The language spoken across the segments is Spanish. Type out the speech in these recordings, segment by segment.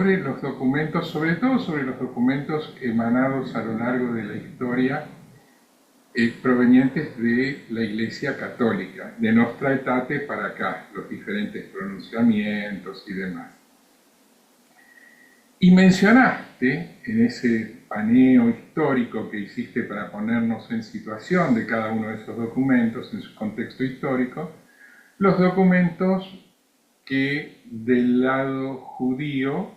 sobre los documentos, sobre todo sobre los documentos emanados a lo largo de la historia, provenientes de la Iglesia Católica, de Nostra Aetate para acá, los diferentes pronunciamientos y demás. Y mencionaste en ese paneo histórico que hiciste para ponernos en situación de cada uno de esos documentos en su contexto histórico, los documentos que del lado judío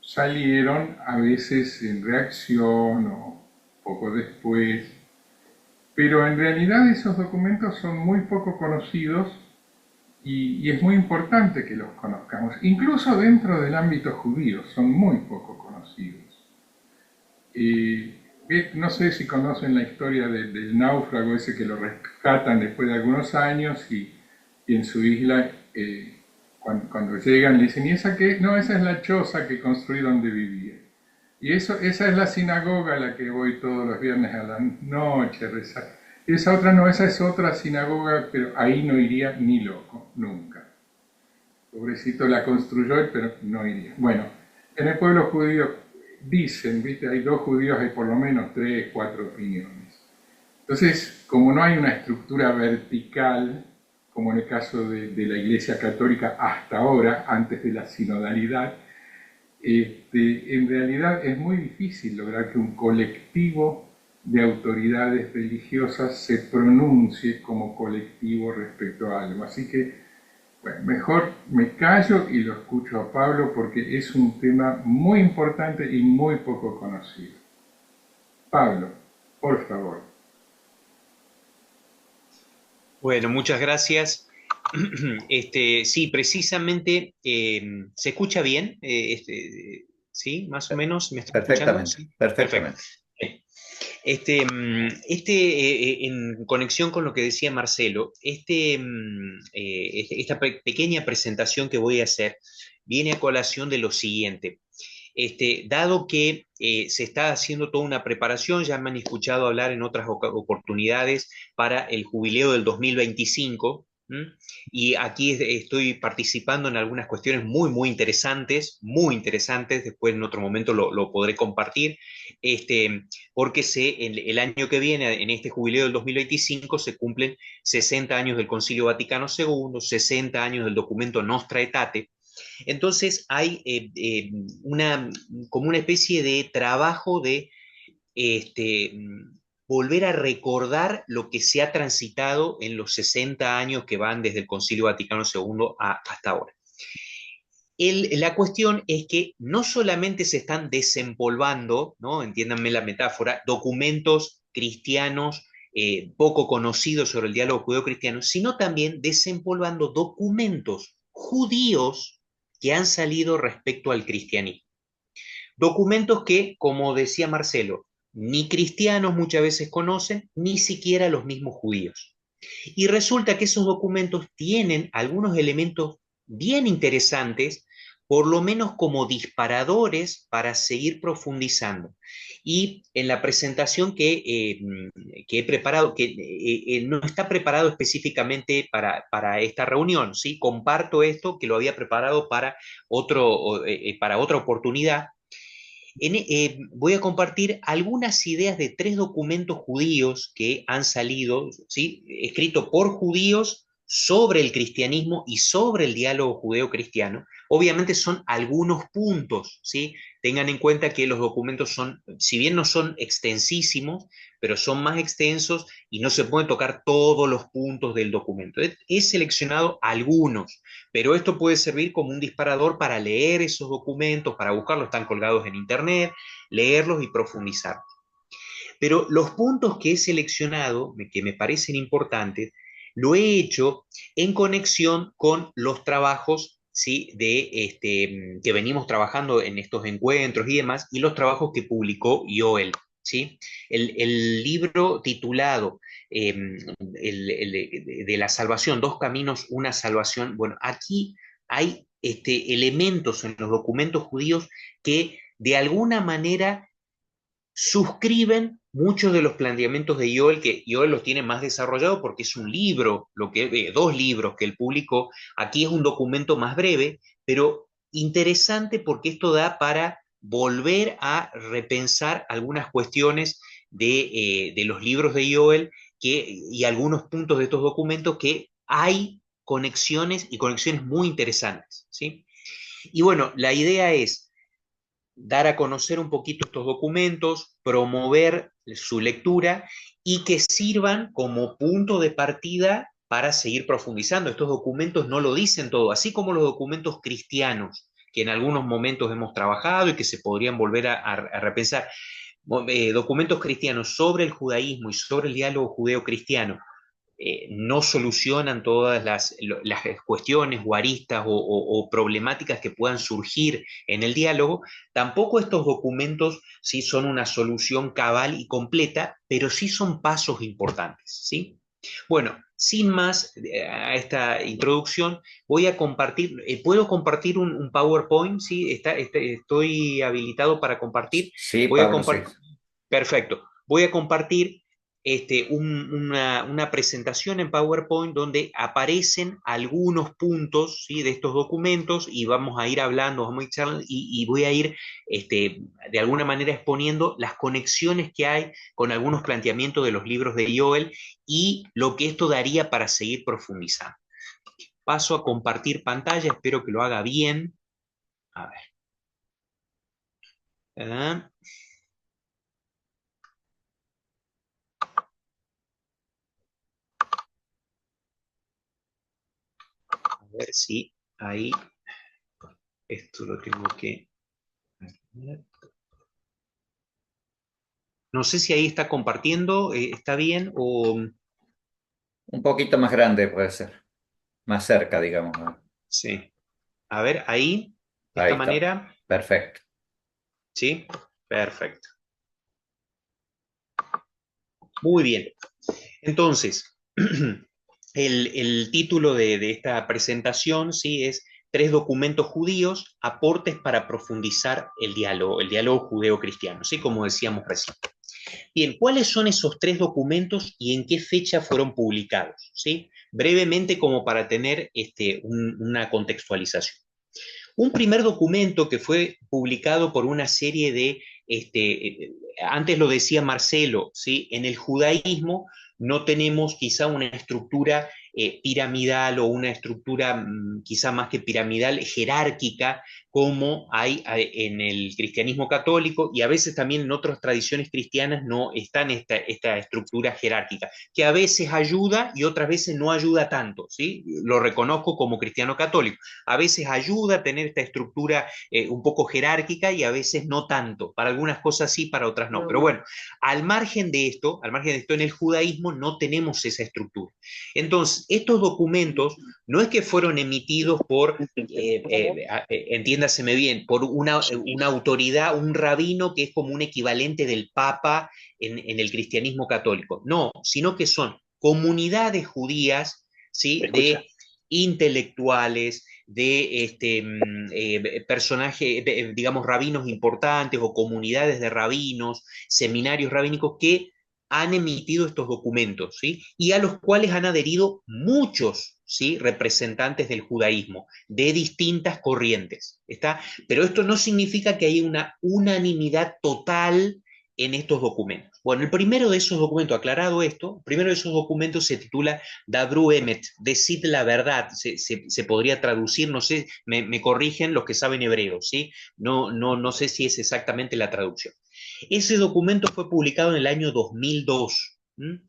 salieron a veces en reacción o poco después, pero en realidad esos documentos son muy poco conocidos y es muy importante que los conozcamos. Incluso dentro del ámbito judío son muy poco conocidos. No sé si conocen la historia del náufrago ese que lo rescatan después de algunos años y en su isla, cuando llegan, le dicen, ¿y esa qué? No, esa es la choza que construí donde vivía. Y esa es la sinagoga a la que voy todos los viernes a la noche a rezar. Esa otra no, esa es otra sinagoga, pero ahí no iría ni loco, nunca. Pobrecito la construyó él, pero no iría. Bueno, en el pueblo judío dicen, ¿viste? Hay dos judíos, hay por lo menos tres, cuatro opiniones. Entonces, como no hay una estructura vertical, como en el caso de la Iglesia Católica hasta ahora, antes de la sinodalidad, en realidad es muy difícil lograr que un colectivo de autoridades religiosas se pronuncie como colectivo respecto a algo. Así que, bueno, mejor me callo y lo escucho a Pablo porque es un tema muy importante y muy poco conocido. Pablo, por favor. Bueno, muchas gracias. Sí, precisamente, ¿se escucha bien? ¿Sí? Más o menos, ¿me está escuchando? Perfectamente, Sí. Perfecto. perfectamente. Bien. En conexión con lo que decía Marcelo, esta pequeña presentación que voy a hacer viene a colación de lo siguiente. Dado que se está haciendo toda una preparación, ya me han escuchado hablar en otras oportunidades para el jubileo del 2025, ¿m? Y aquí estoy participando en algunas cuestiones muy interesantes, después en otro momento lo podré compartir, porque el año que viene, en este jubileo del 2025, se cumplen 60 años del Concilio Vaticano II, 60 años del documento Nostra Aetate. Entonces hay como una especie de trabajo de este, volver a recordar lo que se ha transitado en los 60 años que van desde el Concilio Vaticano II hasta ahora. La cuestión es que no solamente se están desempolvando, ¿no? Entiéndanme la metáfora, documentos cristianos poco conocidos sobre el diálogo judeo-cristiano, sino también desempolvando documentos judíos que han salido respecto al cristianismo. Documentos que, como decía Marcelo, ni cristianos muchas veces conocen, ni siquiera los mismos judíos. Y resulta que esos documentos tienen algunos elementos bien interesantes, por lo menos como disparadores para seguir profundizando. Y en la presentación que he preparado, que no está preparado específicamente para esta reunión, ¿sí? Comparto esto que lo había preparado para otra oportunidad. Voy a compartir algunas ideas de tres documentos judíos que han salido, ¿sí? Escritos por judíos sobre el cristianismo y sobre el diálogo judeo-cristiano. Obviamente son algunos puntos, ¿sí? Tengan en cuenta que los documentos son, si bien no son extensísimos, pero son más extensos y no se pueden tocar todos los puntos del documento. He seleccionado algunos, pero esto puede servir como un disparador para leer esos documentos, para buscarlos, están colgados en internet, leerlos y profundizar. Pero los puntos que he seleccionado, que me parecen importantes, lo he hecho en conexión con los trabajos, ¿sí? Que venimos trabajando en estos encuentros y demás, y los trabajos que publicó Yoel. ¿Sí? El libro titulado de la salvación, dos caminos, una salvación. Bueno, aquí hay elementos en los documentos judíos que de alguna manera suscriben muchos de los planteamientos de Joel, que Joel los tiene más desarrollado porque es un libro, dos libros que él publicó. Aquí es un documento más breve, pero interesante porque esto da para volver a repensar algunas cuestiones de los libros de Joel y algunos puntos de estos documentos que hay conexiones y conexiones muy interesantes, ¿sí? Y bueno, la idea es dar a conocer un poquito estos documentos, promover su lectura y que sirvan como punto de partida para seguir profundizando. Estos documentos no lo dicen todo, así como los documentos cristianos que en algunos momentos hemos trabajado y que se podrían volver a repensar. Documentos cristianos sobre el judaísmo y sobre el diálogo judeo-cristiano no solucionan todas las cuestiones o aristas o problemáticas que puedan surgir en el diálogo, tampoco estos documentos sí son una solución cabal y completa, pero sí son pasos importantes, ¿sí? Bueno, sin más a esta introducción, voy a compartir, ¿puedo compartir un PowerPoint? ¿Sí? Estoy habilitado para compartir. Sí, Voy a Pablo, sí. compartir. Perfecto. Voy a compartir una presentación en PowerPoint donde aparecen algunos puntos, ¿sí? De estos documentos y vamos a ir hablando, vamos a ir charlando y voy a ir de alguna manera exponiendo las conexiones que hay con algunos planteamientos de los libros de Joel y lo que esto daría para seguir profundizando. Paso a compartir pantalla, espero que lo haga bien. A ver. ¿Verdad? A ver si ahí esto lo tengo que... No sé si ahí está compartiendo, ¿está bien? O... Un poquito más grande puede ser. Más cerca, digamos, ¿no? Sí. A ver, ahí, de Ahí esta está. manera. Perfecto. ¿Sí? Perfecto. Muy bien. Entonces, el título de esta presentación, ¿sí? Es Tres documentos judíos, aportes para profundizar el diálogo judeo-cristiano, ¿sí? Como decíamos recién. Bien, ¿cuáles son esos tres documentos y en qué fecha fueron publicados? ¿Sí? Brevemente, como para tener una contextualización. Un primer documento que fue publicado por una serie de, antes lo decía Marcelo, ¿sí? En el judaísmo no tenemos quizá una estructura piramidal o una estructura quizá más que piramidal, jerárquica, como hay en el cristianismo católico y a veces también en otras tradiciones cristianas no está esta estructura jerárquica, que a veces ayuda y otras veces no ayuda tanto, ¿sí? Lo reconozco como cristiano católico. A veces ayuda a tener esta estructura un poco jerárquica y a veces no tanto. Para algunas cosas sí, para otras no. Pero bueno, al margen de esto, en el judaísmo no tenemos esa estructura. Entonces, estos documentos no es que fueron emitidos por, entiéndaseme bien, por una autoridad, un rabino que es como un equivalente del Papa en el cristianismo católico. No, sino que son comunidades judías, ¿sí? De intelectuales, de personajes, digamos, rabinos importantes o comunidades de rabinos, seminarios rabínicos que han emitido estos documentos, ¿sí? Y a los cuales han adherido muchos, ¿sí? Representantes del judaísmo, de distintas corrientes, ¿está? Pero esto no significa que haya una unanimidad total en estos documentos. Bueno, el primero de esos documentos, aclarado esto, el primero de esos documentos se titula Dabru Emet, decid la verdad, se podría traducir, no sé, me corrigen los que saben hebreo, ¿sí? No sé si es exactamente la traducción. Ese documento fue publicado en el año 2002. ¿M?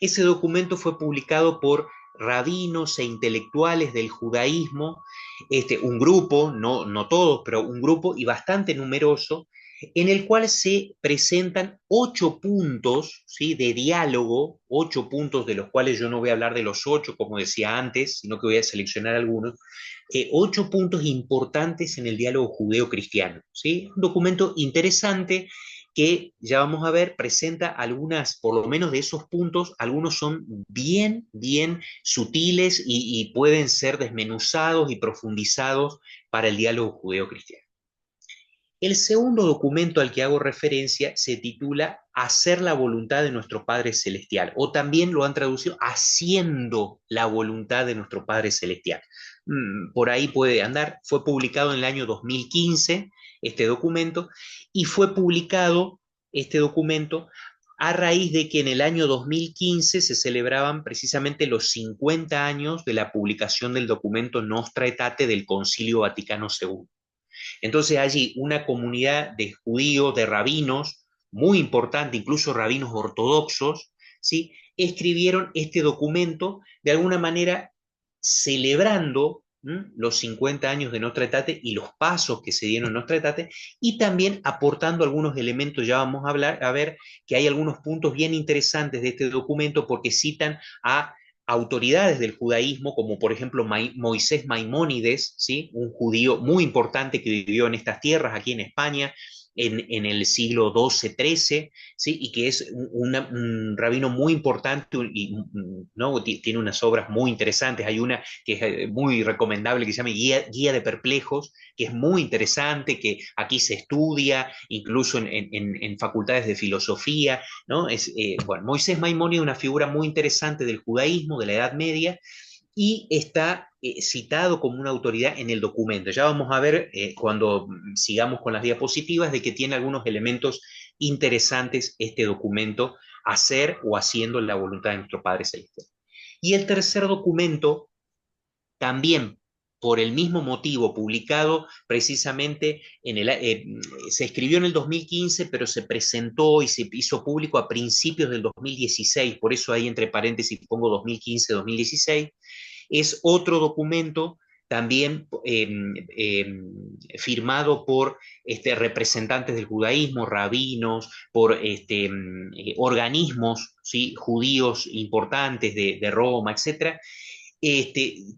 Ese documento fue publicado por rabinos e intelectuales del judaísmo, un grupo, no todos, pero un grupo y bastante numeroso, en el cual se presentan 8 puntos, ¿sí? De diálogo, 8 puntos de los cuales yo no voy a hablar de los 8, como decía antes, sino que voy a seleccionar algunos, 8 puntos importantes en el diálogo judeo-cristiano, ¿sí? Un documento interesante que ya vamos a ver, presenta algunas, por lo menos de esos puntos, algunos son bien sutiles y pueden ser desmenuzados y profundizados para el diálogo judeo-cristiano. El segundo documento al que hago referencia se titula Hacer la voluntad de nuestro Padre Celestial, o también lo han traducido Haciendo la voluntad de nuestro Padre Celestial. por ahí puede andar. Fue publicado en el año 2015 este documento, y fue publicado este documento a raíz de que en el año 2015 se celebraban precisamente los 50 años de la publicación del documento Nostra Aetate del Concilio Vaticano II. Entonces allí una comunidad de judíos, de rabinos, muy importante, incluso rabinos ortodoxos, ¿sí? Escribieron este documento de alguna manera celebrando los 50 años de Nostra Aetate y los pasos que se dieron en Nostra Aetate, y también aportando algunos elementos. Ya vamos a hablar, a ver que hay algunos puntos bien interesantes de este documento, porque citan a autoridades del judaísmo, como por ejemplo Moisés Maimónides, ¿sí? Un judío muy importante que vivió en estas tierras, aquí en España, en el siglo XII-XIII, ¿sí? Y que es un rabino muy importante, y ¿no? Tiene unas obras muy interesantes. Hay una que es muy recomendable, que se llama Guía de Perplejos, que es muy interesante, que aquí se estudia, incluso en facultades de filosofía, ¿no? Bueno, Moisés Maimónides es una figura muy interesante del judaísmo, de la Edad Media, y está citado como una autoridad en el documento. Ya vamos a ver cuando sigamos con las diapositivas, de que tiene algunos elementos interesantes este documento, hacer o haciendo la voluntad de nuestro Padre Celestial. Y el tercer documento, también por el mismo motivo, publicado precisamente se escribió en el 2015, pero se presentó y se hizo público a principios del 2016, por eso ahí entre paréntesis pongo 2015-2016, es otro documento también firmado por representantes del judaísmo, rabinos, por organismos, ¿sí? Judíos importantes de Roma, etc.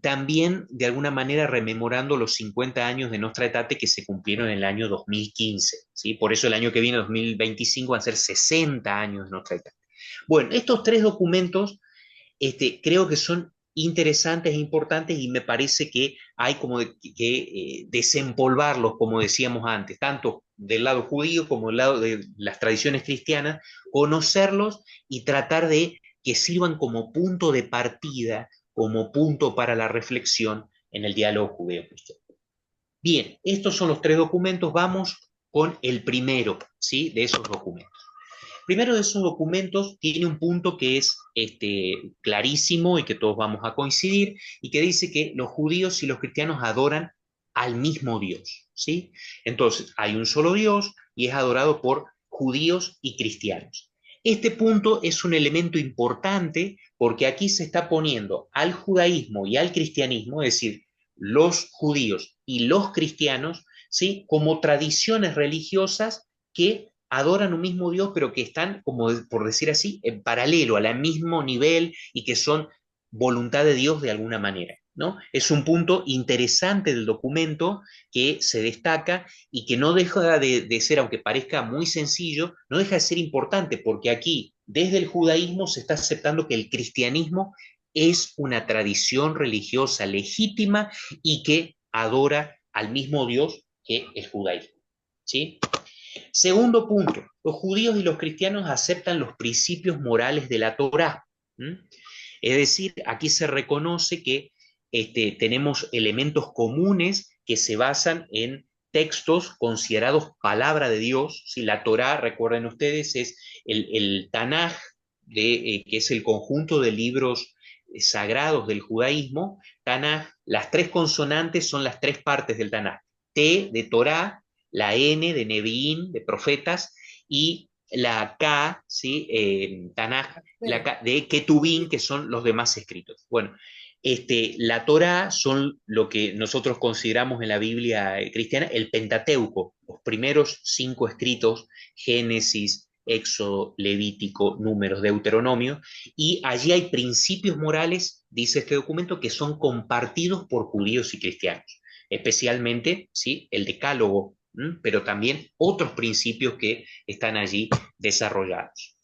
También de alguna manera rememorando los 50 años de Nostra Aetate que se cumplieron en el año 2015, ¿sí? Por eso el año que viene, 2025, van a ser 60 años de Nostra Aetate. Bueno, estos tres documentos creo que son interesantes e importantes, y me parece que hay como que desempolvarlos, como decíamos antes, tanto del lado judío como del lado de las tradiciones cristianas, conocerlos y tratar de que sirvan como punto de partida, como punto para la reflexión en el diálogo judeo-cristiano. Bien, estos son los tres documentos. Vamos con el primero, ¿sí? De esos documentos. Primero de esos documentos tiene un punto que es clarísimo y que todos vamos a coincidir, y que dice que los judíos y los cristianos adoran al mismo Dios, ¿sí? Entonces, hay un solo Dios y es adorado por judíos y cristianos. Este punto es un elemento importante, porque aquí se está poniendo al judaísmo y al cristianismo, es decir, los judíos y los cristianos, ¿sí? Como tradiciones religiosas que adoran un mismo Dios, pero que están, como por decir así, en paralelo, al mismo nivel, y que son voluntad de Dios de alguna manera, ¿no? Es un punto interesante del documento que se destaca, y que no deja de ser, aunque parezca muy sencillo, no deja de ser importante, porque aquí, desde el judaísmo, se está aceptando que el cristianismo es una tradición religiosa legítima y que adora al mismo Dios que el judaísmo, ¿sí? Segundo punto, los judíos y los cristianos aceptan los principios morales de la Torá. Es decir, aquí se reconoce que tenemos elementos comunes que se basan en textos considerados palabra de Dios. Si la Torá, recuerden ustedes, es el Tanaj, que es el conjunto de libros sagrados del judaísmo. Tanaj, las tres consonantes son las tres partes del Tanaj. T de Torá, la N de Nevi'im, de profetas, y la K, ¿sí? Tanaj, la K de Ketubim, que son los demás escritos. Bueno, la Torá son lo que nosotros consideramos en la Biblia cristiana el Pentateuco, los primeros 5 escritos: Génesis, Éxodo, Levítico, Números, Deuteronomio, y allí hay principios morales, dice este documento, que son compartidos por judíos y cristianos, especialmente, ¿sí? El Decálogo, pero también otros principios que están allí desarrollados.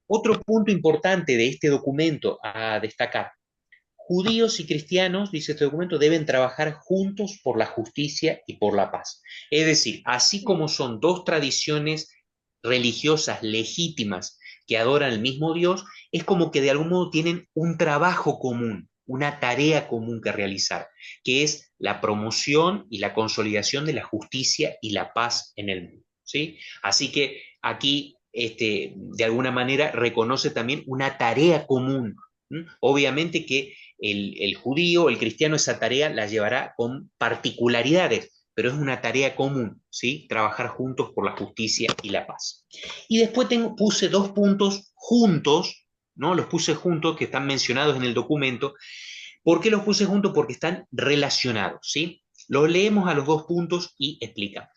Otro punto importante de este documento a destacar: judíos y cristianos, dice este documento, deben trabajar juntos por la justicia y por la paz. Es decir, así como son dos tradiciones religiosas legítimas que adoran al mismo Dios, es como que de algún modo tienen un trabajo común, una tarea común que realizar, que es la promoción y la consolidación de la justicia y la paz en el mundo, ¿sí? Así que aquí, de alguna manera, reconoce también una tarea común. Obviamente que el judío, el cristiano, esa tarea la llevará con particularidades, pero es una tarea común, ¿sí? Trabajar juntos por la justicia y la paz. Y después puse dos puntos juntos, ¿no? Los puse juntos, que están mencionados en el documento. ¿Por qué los puse juntos? Porque están relacionados, ¿sí? Los leemos a los dos puntos y explicamos.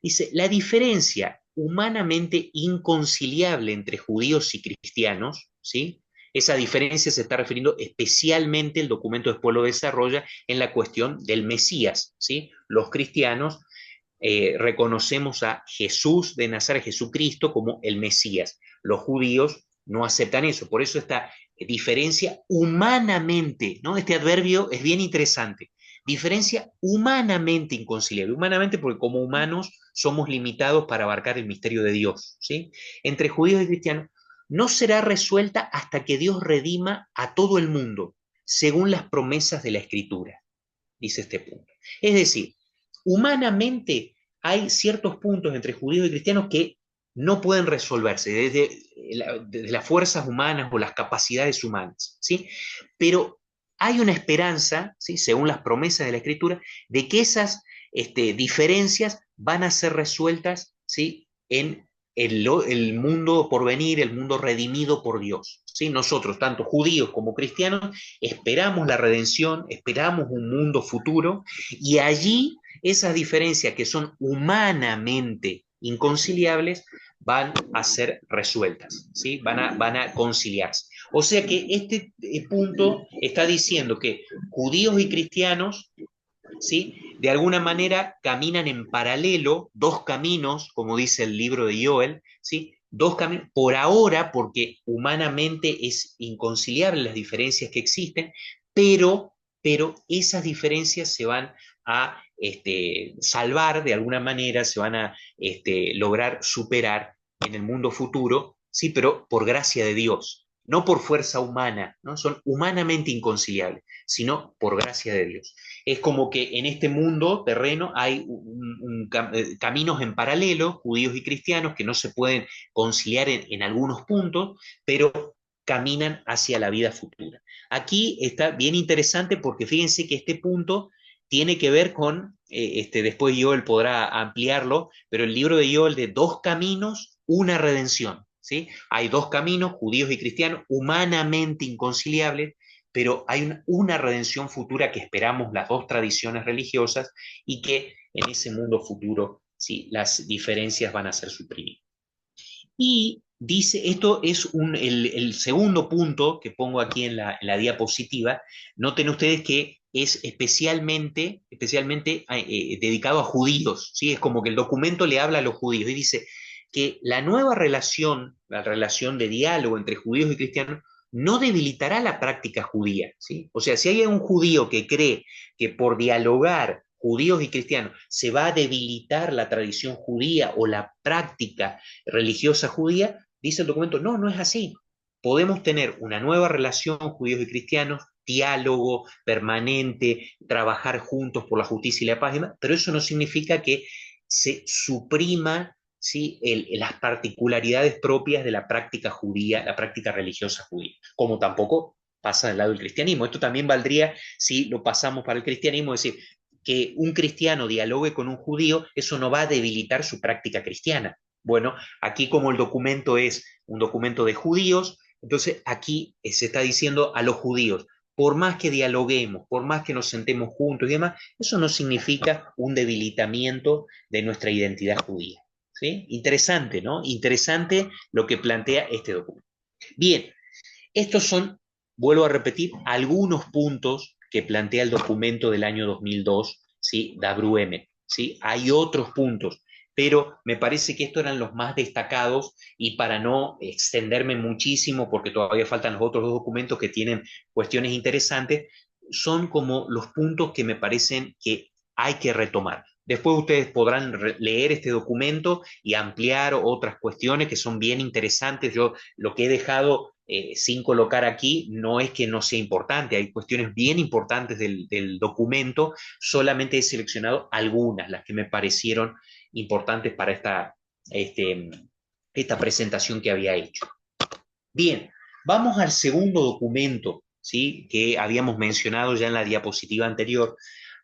Dice, la diferencia humanamente inconciliable entre judíos y cristianos, ¿sí? Esa diferencia se está refiriendo especialmente, el documento después lo desarrolla, en la cuestión del Mesías, ¿sí? Los cristianos reconocemos a Jesús de Nazaret, Jesucristo, como el Mesías. Los judíos no aceptan eso. Por eso esta diferencia humanamente, ¿no? Este adverbio es bien interesante. Diferencia humanamente inconciliable. Humanamente porque como humanos somos limitados para abarcar el misterio de Dios, ¿sí? Entre judíos y cristianos no será resuelta hasta que Dios redima a todo el mundo, según las promesas de la Escritura, dice este punto. Es decir, humanamente hay ciertos puntos entre judíos y cristianos que no pueden resolverse desde las fuerzas humanas o las capacidades humanas, ¿sí? Pero hay una esperanza, ¿sí? Según las promesas de la Escritura, de que esas diferencias van a ser resueltas, ¿sí? En el mundo por venir, el mundo redimido por Dios, ¿sí? Nosotros, tanto judíos como cristianos, esperamos la redención, esperamos un mundo futuro, y allí esas diferencias que son humanamente inconciliables van a ser resueltas, ¿sí? Van a conciliarse. O sea que este punto está diciendo que judíos y cristianos, ¿sí? De alguna manera caminan en paralelo, dos caminos, como dice el libro de Joel, ¿sí? Dos caminos, por ahora, porque humanamente es inconciliable las diferencias que existen, pero esas diferencias se van a salvar de alguna manera, se van a lograr superar en el mundo futuro, sí, pero por gracia de Dios, no por fuerza humana, ¿no? Son humanamente inconciliables, sino por gracia de Dios. Es como que en este mundo terreno hay caminos en paralelo, judíos y cristianos, que no se pueden conciliar en algunos puntos, pero caminan hacia la vida futura. Aquí está bien interesante porque fíjense que este punto tiene que ver con, después Joel podrá ampliarlo, pero el libro de Joel de dos caminos, una redención, ¿sí? Hay dos caminos, judíos y cristianos, humanamente inconciliables, pero hay una redención futura que esperamos las dos tradiciones religiosas y que en ese mundo futuro, ¿sí? Las diferencias van a ser suprimidas. Y dice, esto es el segundo punto que pongo aquí en la diapositiva. Noten ustedes que es especialmente dedicado a judíos, ¿sí? Es como que el documento le habla a los judíos y dice que la nueva relación, la relación de diálogo entre judíos y cristianos, no debilitará la práctica judía, ¿sí? O sea, si hay un judío que cree que por dialogar judíos y cristianos se va a debilitar la tradición judía o la práctica religiosa judía, dice el documento, no, no es así. Podemos tener una nueva relación judíos y cristianos, diálogo permanente, trabajar juntos por la justicia y la paz, pero eso no significa que se suprima, ¿sí? Las particularidades propias de la práctica judía, la práctica religiosa judía, como tampoco pasa del lado del cristianismo. Esto también valdría si lo pasamos para el cristianismo, es decir, que un cristiano dialogue con un judío, eso no va a debilitar su práctica cristiana. Bueno, aquí como el documento es un documento de judíos, entonces aquí se está diciendo a los judíos, por más que dialoguemos, por más que nos sentemos juntos y demás, eso no significa un debilitamiento de nuestra identidad judía. ¿Sí? Interesante, ¿no? Interesante lo que plantea este documento. Bien, estos son, vuelvo a repetir, algunos puntos que plantea el documento del año 2002, ¿sí? DABRUM, ¿sí? Hay otros puntos, pero me parece que estos eran los más destacados y para no extenderme muchísimo, porque todavía faltan los otros dos documentos que tienen cuestiones interesantes, son como los puntos que me parecen que hay que retomar. Después ustedes podrán leer este documento y ampliar otras cuestiones que son bien interesantes. Yo lo que he dejado sin colocar aquí, no es que no sea importante, hay cuestiones bien importantes del documento, solamente he seleccionado algunas, las que me parecieron importantes para este, esta presentación que había hecho. Bien, vamos al segundo documento, ¿sí? Que habíamos mencionado ya en la diapositiva anterior,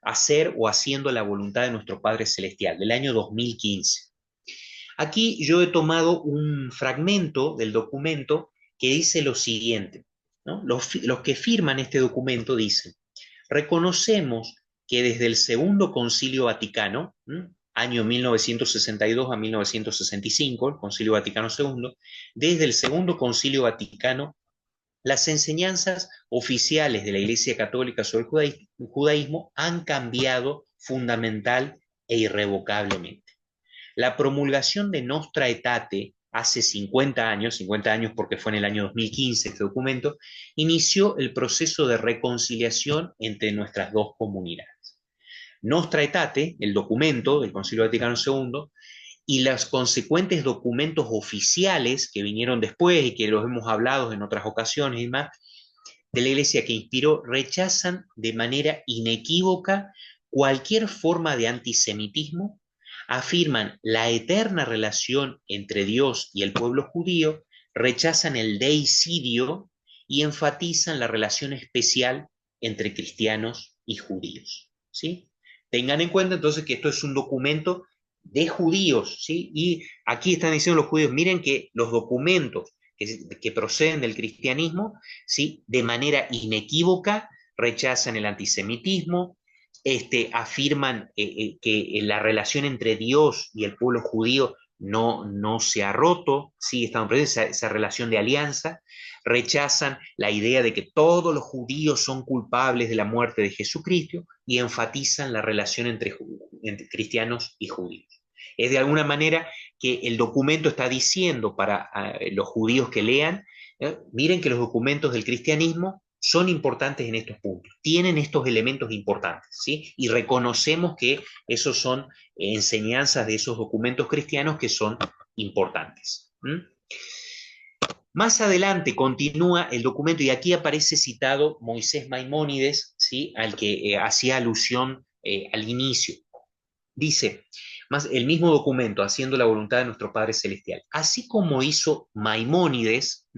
hacer o haciendo la voluntad de nuestro Padre Celestial, del año 2015. Aquí yo he tomado un fragmento del documento que dice lo siguiente, ¿no? Los que firman este documento dicen: reconocemos que desde el Segundo Concilio Vaticano, año 1962 a 1965, el Concilio Vaticano II, desde el Segundo Concilio Vaticano, las enseñanzas oficiales de la Iglesia Católica sobre el judaísmo han cambiado fundamental e irrevocablemente. La promulgación de Nostra Aetate hace 50 años porque fue en el año 2015 este documento, inició el proceso de reconciliación entre nuestras dos comunidades. Nostra Aetate, el documento del Concilio Vaticano II, y los consecuentes documentos oficiales que vinieron después y que los hemos hablado en otras ocasiones y más, de la Iglesia que inspiró, rechazan de manera inequívoca cualquier forma de antisemitismo, afirman la eterna relación entre Dios y el pueblo judío, rechazan el deicidio y enfatizan la relación especial entre cristianos y judíos, ¿sí? Tengan en cuenta entonces que esto es un documento de judíos, ¿sí? Y aquí están diciendo los judíos, miren que los documentos que proceden del cristianismo, ¿sí? De manera inequívoca rechazan el antisemitismo, afirman que la relación entre Dios y el pueblo judío no se ha roto, sigue estando presente esa relación de alianza, rechazan la idea de que todos los judíos son culpables de la muerte de Jesucristo y enfatizan la relación entre cristianos y judíos. Es de alguna manera que el documento está diciendo para los judíos que lean, miren que los documentos del cristianismo son importantes en estos puntos, tienen estos elementos importantes, ¿sí? Y reconocemos que esos son enseñanzas de esos documentos cristianos que son importantes. Más adelante continúa el documento y aquí aparece citado Moisés Maimónides, ¿sí? Al que hacía alusión al inicio. Dice, el mismo documento, haciendo la voluntad de nuestro Padre Celestial, así como hizo Maimónides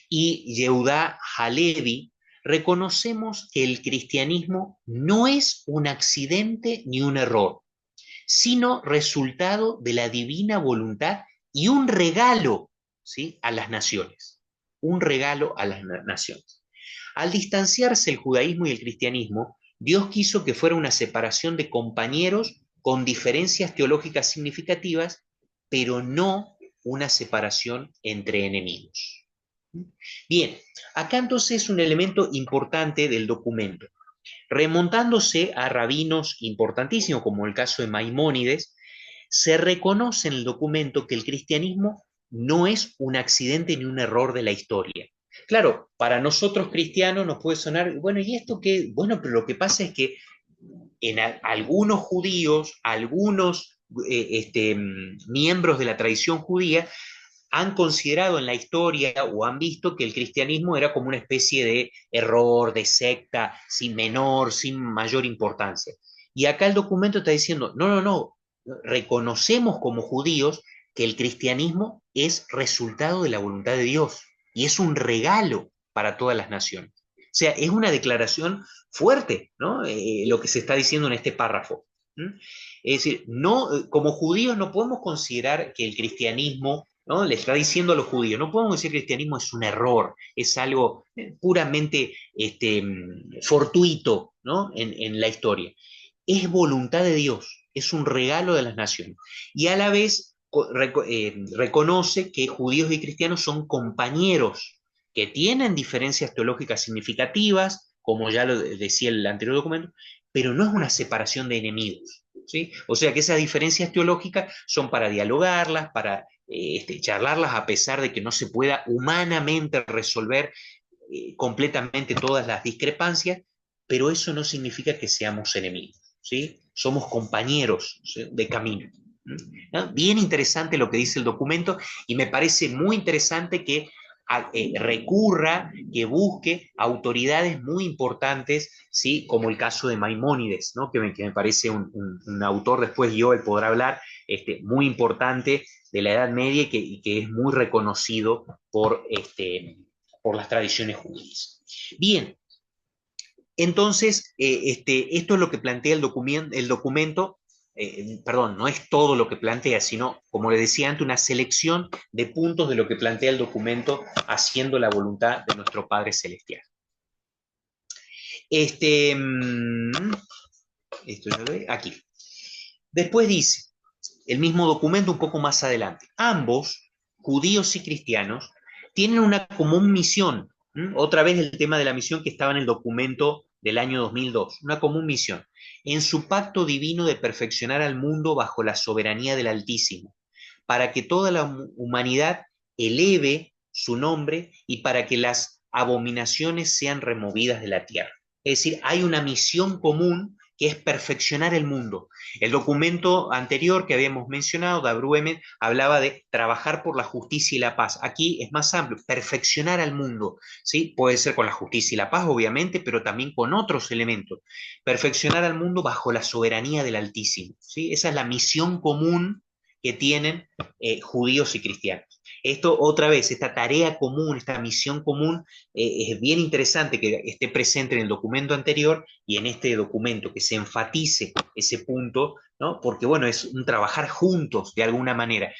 y Yehuda Halevi, reconocemos que el cristianismo no es un accidente ni un error, sino resultado de la divina voluntad y un regalo, ¿sí? A las naciones. Un regalo a las naciones. Al distanciarse el judaísmo y el cristianismo, Dios quiso que fuera una separación de compañeros con diferencias teológicas significativas, pero no una separación entre enemigos. Bien, acá entonces es un elemento importante del documento. Remontándose a rabinos importantísimos, como el caso de Maimónides, se reconoce en el documento que el cristianismo no es un accidente ni un error de la historia. Claro, para nosotros cristianos nos puede sonar, bueno, ¿y esto qué? Bueno, pero lo que pasa es que en algunos judíos, algunos miembros de la tradición judía, han considerado en la historia o han visto que el cristianismo era como una especie de error, de secta, sin mayor importancia. Y acá el documento está diciendo, no, reconocemos como judíos que el cristianismo es resultado de la voluntad de Dios y es un regalo para todas las naciones. O sea, es una declaración fuerte, ¿no? Lo que se está diciendo en este párrafo. Es decir, no, como judíos no podemos considerar que el cristianismo, ¿no? Le está diciendo a los judíos, no podemos decir que el cristianismo es un error, es algo puramente fortuito, ¿no? En la historia. Es voluntad de Dios, es un regalo de las naciones. Y a la vez reconoce que judíos y cristianos son compañeros que tienen diferencias teológicas significativas, como ya lo decía el anterior documento, pero no es una separación de enemigos, ¿sí? O sea que esas diferencias teológicas son para dialogarlas, para charlarlas a pesar de que no se pueda humanamente resolver completamente todas las discrepancias, pero eso no significa que seamos enemigos, ¿sí? Somos compañeros, ¿sí? De camino. ¿No? Bien interesante lo que dice el documento y me parece muy interesante que recurra, que busque autoridades muy importantes, ¿sí? Como el caso de Maimónides, ¿no? Que me parece un autor, después yo él podrá hablar, muy importante de la Edad Media y que es muy reconocido por las tradiciones judías. Bien, entonces, esto es lo que plantea el documento, perdón, no es todo lo que plantea, sino, como le decía antes, una selección de puntos de lo que plantea el documento haciendo la voluntad de nuestro Padre Celestial. Esto ya lo ve, aquí. Después dice, el mismo documento un poco más adelante, ambos, judíos y cristianos, tienen una común misión. Otra vez el tema de la misión que estaba en el documento del año 2002, una común misión, en su pacto divino de perfeccionar al mundo bajo la soberanía del Altísimo, para que toda la humanidad eleve su nombre y para que las abominaciones sean removidas de la tierra. Es decir, hay una misión común que es perfeccionar el mundo. El documento anterior que habíamos mencionado, de Abruemen, hablaba de trabajar por la justicia y la paz. Aquí es más amplio, perfeccionar al mundo, ¿sí? Puede ser con la justicia y la paz, obviamente, pero también con otros elementos. Perfeccionar al mundo bajo la soberanía del Altísimo, ¿sí? Esa es la misión común que tienen judíos y cristianos. Esto, otra vez, esta tarea común, esta misión común, es bien interesante que esté presente en el documento anterior y en este documento, que se enfatice ese punto, ¿no? Porque, bueno, es un trabajar juntos de alguna manera.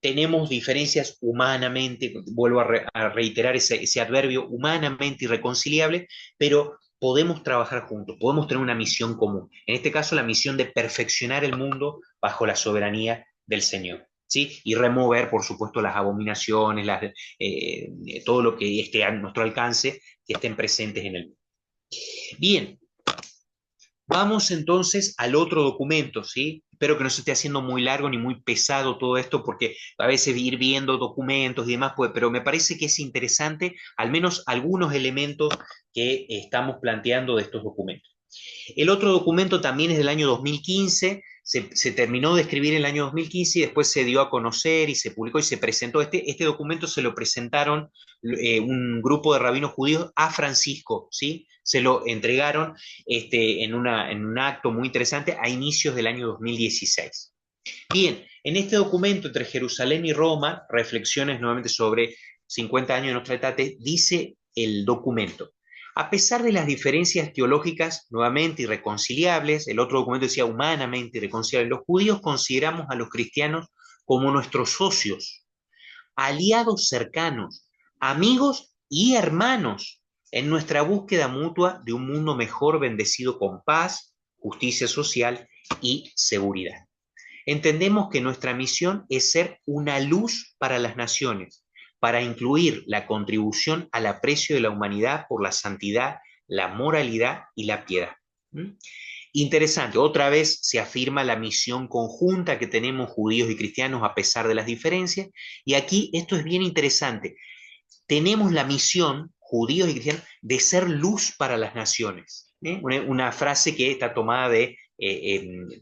Tenemos diferencias humanamente, vuelvo a reiterar ese adverbio, humanamente irreconciliable, pero podemos trabajar juntos, podemos tener una misión común. En este caso, la misión de perfeccionar el mundo bajo la soberanía del Señor. ¿Sí? Y remover, por supuesto, las abominaciones, todo lo que esté a nuestro alcance, que estén presentes en el mundo. Bien, vamos entonces al otro documento, ¿sí? Espero que no se esté haciendo muy largo ni muy pesado todo esto, porque a veces ir viendo documentos y demás, pues, pero me parece que es interesante al menos algunos elementos que estamos planteando de estos documentos. El otro documento también es del año 2015, se terminó de escribir en el año 2015 y después se dio a conocer y se publicó y se presentó. Este documento se lo presentaron un grupo de rabinos judíos a Francisco, ¿sí? Se lo entregaron en un acto muy interesante a inicios del año 2016. Bien, en este documento entre Jerusalén y Roma, reflexiones nuevamente sobre 50 años de nuestra edad, dice el documento: a pesar de las diferencias teológicas, nuevamente irreconciliables, el otro documento decía humanamente irreconciliables, los judíos consideramos a los cristianos como nuestros socios, aliados cercanos, amigos y hermanos en nuestra búsqueda mutua de un mundo mejor, bendecido con paz, justicia social y seguridad. Entendemos que nuestra misión es ser una luz para las naciones, para incluir la contribución al aprecio de la humanidad por la santidad, la moralidad y la piedad. Interesante, otra vez se afirma la misión conjunta que tenemos judíos y cristianos a pesar de las diferencias, y aquí esto es bien interesante. Tenemos la misión, judíos y cristianos, de ser luz para las naciones. Una frase que está tomada de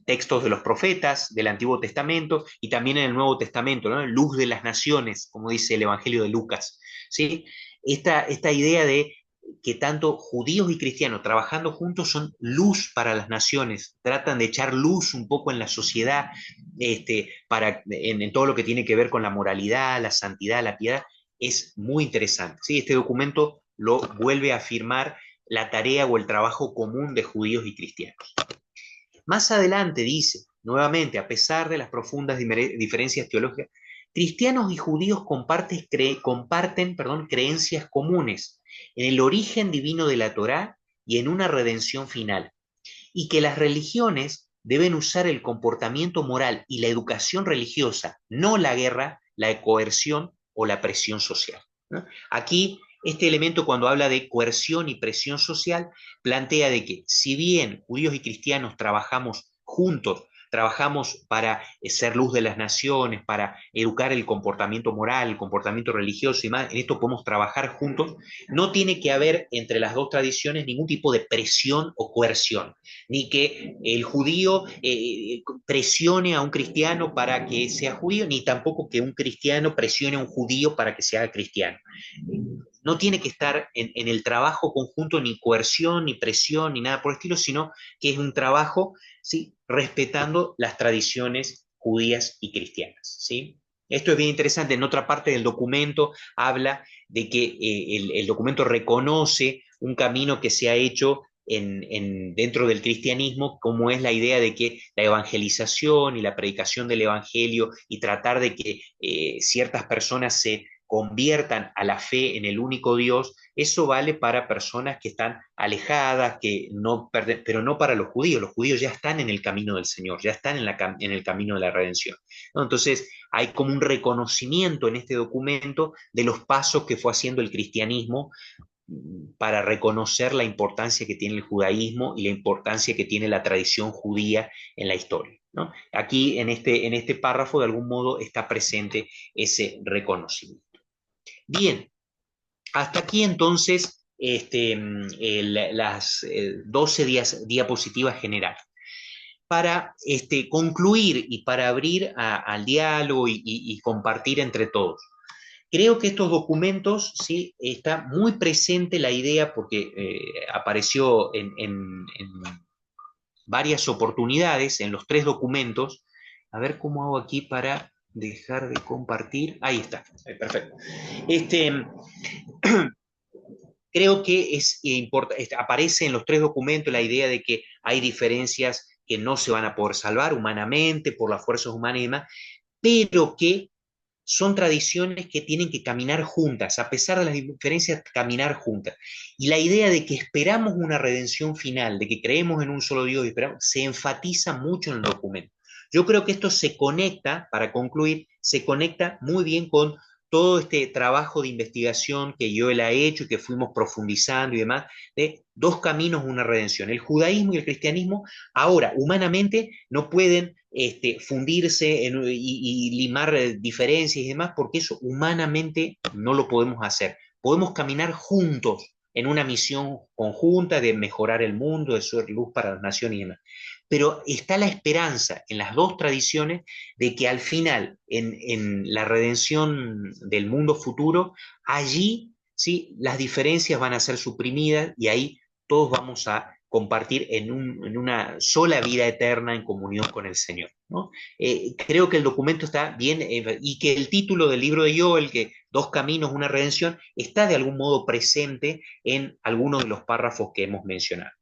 textos de los profetas del Antiguo Testamento y también en el Nuevo Testamento, ¿no? Luz de las naciones, como dice el Evangelio de Lucas, ¿sí? Esta idea de que tanto judíos y cristianos trabajando juntos son luz para las naciones, tratan de echar luz un poco en la sociedad, en todo lo que tiene que ver con la moralidad, la santidad, la piedad, es muy interesante, ¿sí? Este documento lo vuelve a afirmar la tarea o el trabajo común de judíos y cristianos. Más adelante dice, nuevamente, a pesar de las profundas diferencias teológicas, cristianos y judíos comparten creencias comunes en el origen divino de la Torá y en una redención final, y que las religiones deben usar el comportamiento moral y la educación religiosa, no la guerra, la coerción o la presión social, ¿no? Aquí, este elemento, cuando habla de coerción y presión social, plantea de que si bien judíos y cristianos trabajamos juntos trabajamos para ser luz de las naciones, para educar el comportamiento moral, el comportamiento religioso y más. En esto podemos trabajar juntos. No tiene que haber entre las dos tradiciones ningún tipo de presión o coerción, ni que el judío presione a un cristiano para que sea judío, ni tampoco que un cristiano presione a un judío para que se haga cristiano. No tiene que estar en el trabajo conjunto ni coerción, ni presión, ni nada por el estilo, sino que es un trabajo, ¿sí?, respetando las tradiciones judías y cristianas, ¿sí? Esto es bien interesante. En otra parte del documento habla de que el documento reconoce un camino que se ha hecho dentro del cristianismo, como es la idea de que la evangelización y la predicación del evangelio y tratar de que ciertas personas se conviertan a la fe en el único Dios, eso vale para personas que están alejadas, pero no para los judíos. Los judíos ya están en el camino del Señor, ya están en el camino de la redención, ¿no? Entonces hay como un reconocimiento en este documento de los pasos que fue haciendo el cristianismo para reconocer la importancia que tiene el judaísmo y la importancia que tiene la tradición judía en la historia, ¿no? Aquí en este párrafo de algún modo está presente ese reconocimiento. Bien, hasta aquí entonces las 12 diapositivas generales. Para concluir y para abrir al diálogo y compartir entre todos. Creo que estos documentos, sí, está muy presente la idea porque apareció en varias oportunidades en los 3 documentos. A ver cómo hago aquí para dejar de compartir. Ahí está, perfecto. Creo que aparece en los 3 documentos la idea de que hay diferencias que no se van a poder salvar humanamente por las fuerzas humanas y demás, pero que son tradiciones que tienen que caminar juntas, a pesar de las diferencias, caminar juntas. Y la idea de que esperamos una redención final, de que creemos en un solo Dios, se enfatiza mucho en el documento. Yo creo que esto se conecta, para concluir, se conecta muy bien con todo este trabajo de investigación que Joel ha hecho y que fuimos profundizando y demás, de 2 caminos, una redención. El judaísmo y el cristianismo, ahora, humanamente, no pueden fundirse y limar diferencias y demás, porque eso humanamente no lo podemos hacer. Podemos caminar juntos en una misión conjunta de mejorar el mundo, de ser luz para las naciones y demás. Pero está la esperanza en las 2 tradiciones de que al final, en la redención del mundo futuro, allí, ¿sí?, las diferencias van a ser suprimidas y ahí todos vamos a compartir en una sola vida eterna en comunión con el Señor, ¿no? Creo que el documento está bien y que el título del libro de Joel, que 2 caminos, una redención, está de algún modo presente en algunos de los párrafos que hemos mencionado.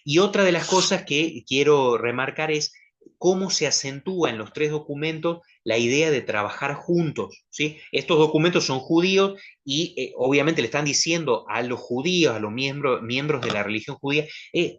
Y otra de las cosas que quiero remarcar es cómo se acentúa en los 3 documentos la idea de trabajar juntos, ¿sí? Estos documentos son judíos y obviamente le están diciendo a los judíos, a los miembros de la religión judía,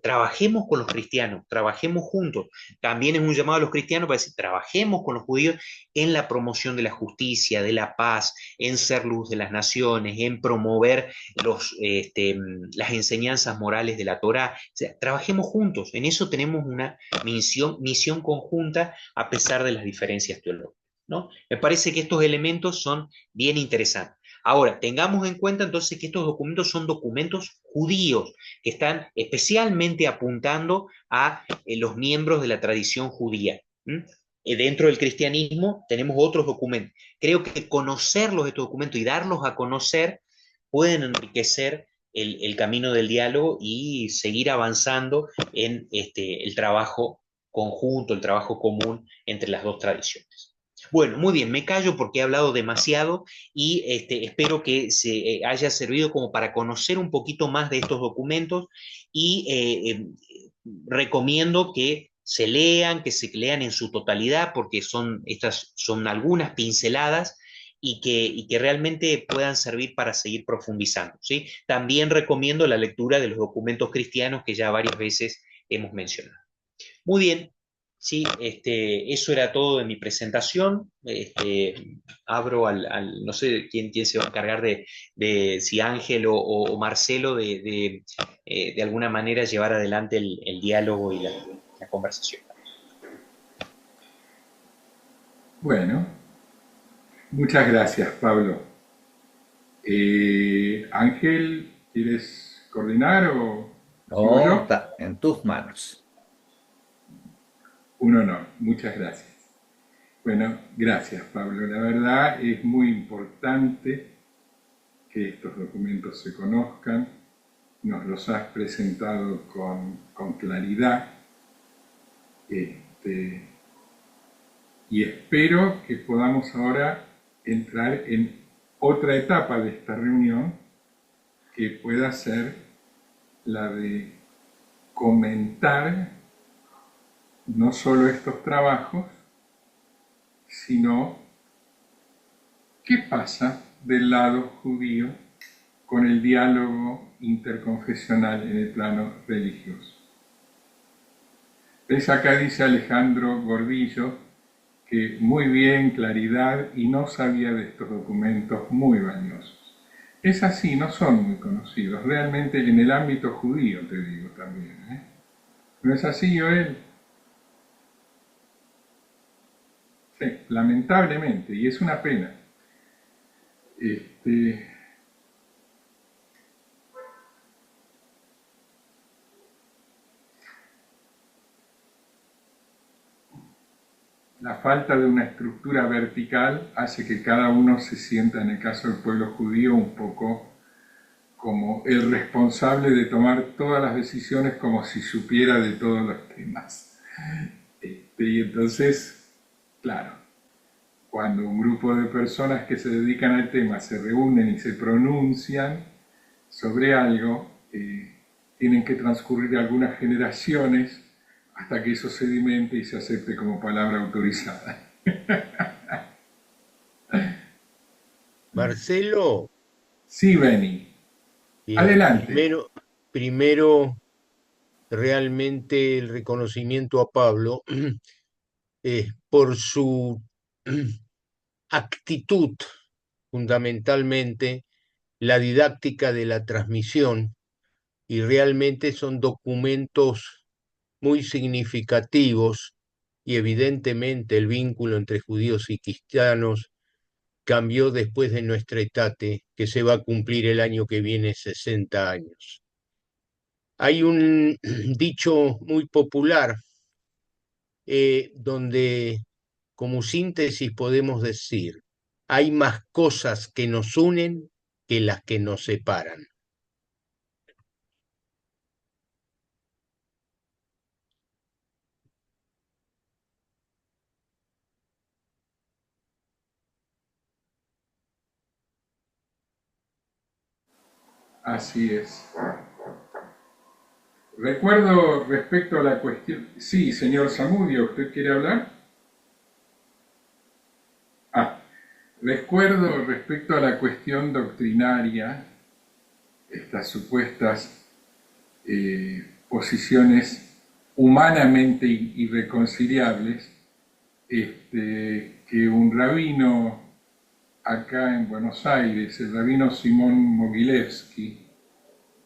trabajemos con los cristianos, trabajemos juntos. También es un llamado a los cristianos para decir, trabajemos con los judíos en la promoción de la justicia, de la paz, en ser luz de las naciones, en promover las enseñanzas morales de la Torá. O sea, trabajemos juntos, en eso tenemos una misión conjunta a pesar de las diferencias teológicas, ¿no? Me parece que estos elementos son bien interesantes. Ahora, tengamos en cuenta entonces que estos documentos son documentos judíos, que están especialmente apuntando a los miembros de la tradición judía. Dentro del cristianismo tenemos otros documentos. Creo que conocerlos, estos documentos, y darlos a conocer pueden enriquecer el camino del diálogo y seguir avanzando en el trabajo conjunto, el trabajo común entre las 2 tradiciones. Bueno, muy bien, me callo porque he hablado demasiado y espero que se haya servido como para conocer un poquito más de estos documentos y recomiendo que se lean en su totalidad porque estas son algunas pinceladas y que realmente puedan servir para seguir profundizando, ¿sí? También recomiendo la lectura de los documentos cristianos que ya varias veces hemos mencionado. Muy bien, sí, eso era todo de mi presentación. Abro no sé quién se va a encargar de si Ángel o Marcelo de alguna manera llevar adelante el diálogo y la conversación. Bueno, muchas gracias, Pablo. Ángel, ¿quieres coordinar o sigo No, yo? está en tus manos. Un honor, muchas gracias. Bueno, gracias, Pablo. La verdad es muy importante que estos documentos se conozcan. Nos los has presentado con claridad. Este, y espero que podamos ahora entrar en otra etapa de esta reunión que pueda ser la de comentar no solo estos trabajos, sino qué pasa del lado judío con el diálogo interconfesional en el plano religioso. ¿Ves? Acá dice Alejandro Gordillo que muy bien, claridad, y no sabía de estos documentos muy valiosos. Es así, no son muy conocidos, realmente en el ámbito judío, te digo también. ¿No es así, Joel? Sí, lamentablemente, y es una pena. Este, la falta de una estructura vertical hace que cada uno se sienta, en el caso del pueblo judío, un poco como el responsable de tomar todas las decisiones como si supiera de todos los temas. Y entonces, claro, cuando un grupo de personas que se dedican al tema se reúnen y se pronuncian sobre algo, tienen que transcurrir algunas generaciones hasta que eso sedimente y se acepte como palabra autorizada. Marcelo, Sí, Beni, bien, adelante. primero realmente el reconocimiento a Pablo por su actitud, fundamentalmente la didáctica de la transmisión, y realmente son documentos muy significativos y evidentemente el vínculo entre judíos y cristianos cambió después de nuestra etate, que se va a cumplir el año que viene 60 años. Hay un dicho muy popular donde, como síntesis, podemos decir, hay más cosas que nos unen que las que nos separan. Así es. Recuerdo respecto a la cuestión... Sí, señor Zamudio, ¿usted quiere hablar? Ah, recuerdo respecto a la cuestión doctrinaria, estas supuestas posiciones humanamente irreconciliables, que un rabino acá en Buenos Aires, el rabino Simón Mogilevsky,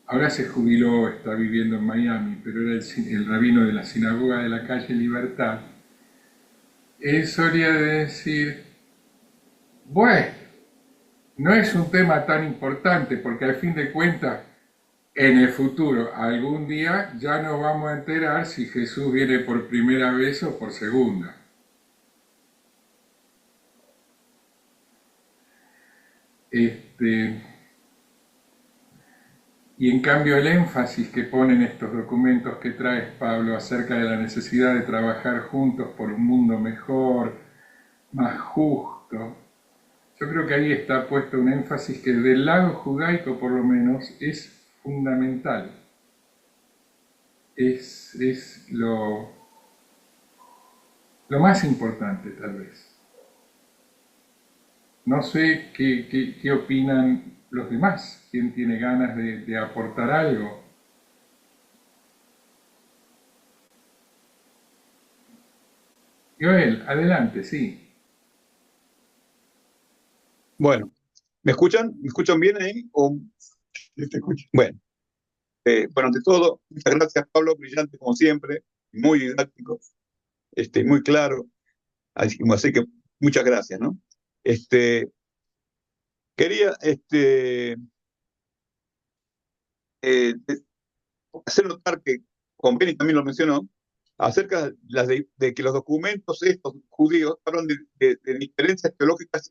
ahora se jubiló, está viviendo en Miami, pero era el rabino de la sinagoga de la calle Libertad, él solía decir, bueno, no es un tema tan importante porque al fin de cuentas, en el futuro, algún día ya nos vamos a enterar si Jesús viene por primera vez o por segunda. Este, y en cambio el énfasis que ponen estos documentos que traes, Pablo, acerca de la necesidad de trabajar juntos por un mundo mejor, más justo, yo creo que ahí está puesto un énfasis que del lado judaico por lo menos es fundamental. Es lo más importante tal vez. No sé qué opinan los demás, quién tiene ganas de aportar algo. Joel, adelante, sí. Bueno, ¿me escuchan? ¿Me escuchan bien ahí? ¿O te escucho? Bueno, bueno, ante todo, muchas gracias, Pablo, brillante como siempre, muy didáctico, muy claro, así que muchas gracias, ¿no? Quería hacer notar que, como Benny también lo mencionó, acerca de que los documentos estos judíos hablan de diferencias teológicas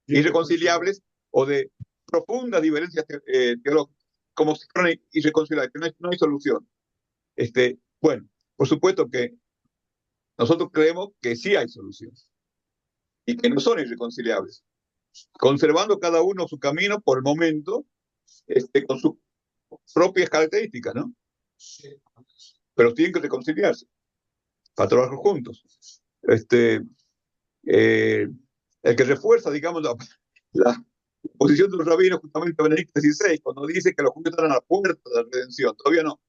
irreconciliables o de profundas diferencias teológicas, como si fueran irreconciliables, que no hay solución. Bueno, por supuesto que nosotros creemos que sí hay solución y que no son irreconciliables, conservando cada uno su camino por el momento, con sus propias características, ¿no? Pero tienen que reconciliarse para trabajar juntos. El que refuerza, digamos, la posición de los rabinos, justamente Benedicto XVI, cuando dice que los judíos están a la puerta de la redención, todavía no.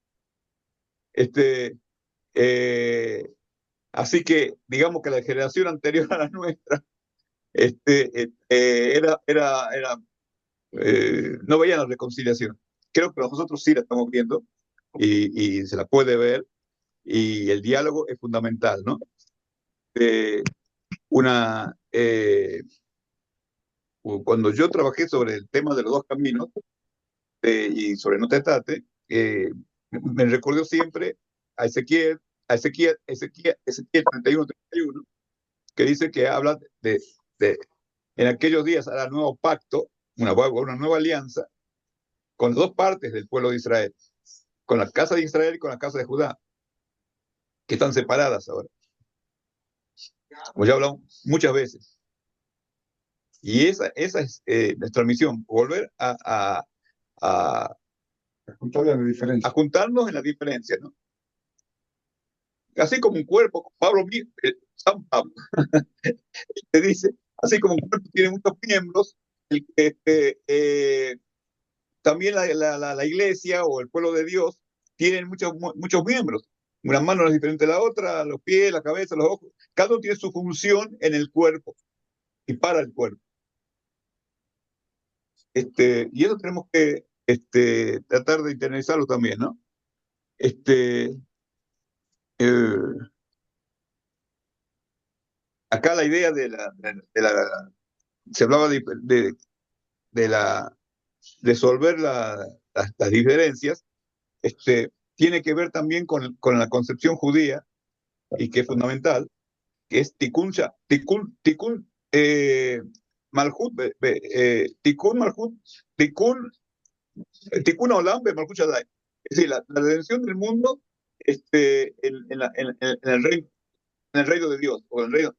Así que, digamos que la generación anterior a la nuestra, no veían la reconciliación. Creo que nosotros sí la estamos viendo y se la puede ver, y el diálogo es fundamental, ¿no? Cuando yo trabajé sobre el tema de los dos caminos y sobre No Testate, me recordó siempre a Ezequiel 31, que dice que habla de en aquellos días hará nuevo pacto, una nueva alianza con las dos partes del pueblo de Israel, con la casa de Israel y con la casa de Judá, que están separadas ahora, como ya hablamos muchas veces. Y esa es nuestra misión, volver a juntarnos en la diferencia, ¿no? Así como un cuerpo, San Pablo te dice, así como un cuerpo tiene muchos miembros, también la iglesia o el pueblo de Dios tienen muchos miembros. Una mano es diferente a la otra, los pies, la cabeza, los ojos. Cada uno tiene su función en el cuerpo y para el cuerpo. Y eso tenemos que tratar de internalizarlo también, ¿no? Acá la idea se hablaba de resolver las diferencias, tiene que ver también con la concepción judía, y que es fundamental, que es Tikkun Malhut, Tikkun Malhut, Tikkun Olam Malhut Shaddai. Es decir, la redención del mundo en el reino de Dios, o en el reino,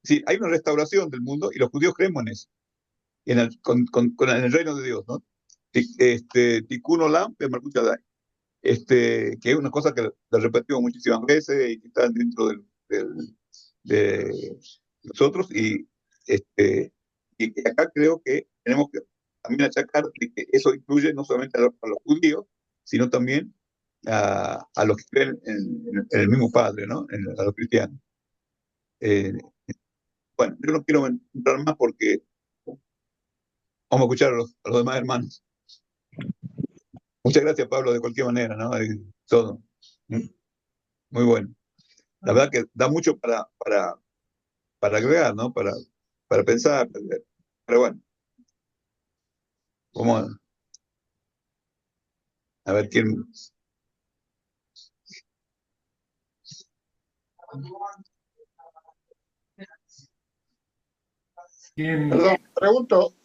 es decir, hay una restauración del mundo y los judíos creemos en eso, en el reino de Dios, ¿no? Tikkun Olam Malhut Shaddai. Que es una cosa que la repetimos muchísimas veces y que está dentro de nosotros, y acá creo que tenemos que también achacar que eso incluye no solamente a los judíos, sino también a los que creen en el mismo Padre, ¿no? A los cristianos. Bueno, yo no quiero entrar más porque vamos a escuchar a los demás hermanos. Muchas gracias, Pablo, de cualquier manera, ¿no? Todo. Muy bueno. La verdad que da mucho para agregar, ¿no? Para pensar. Pero bueno, vamos a ver quién. Perdón, pregunto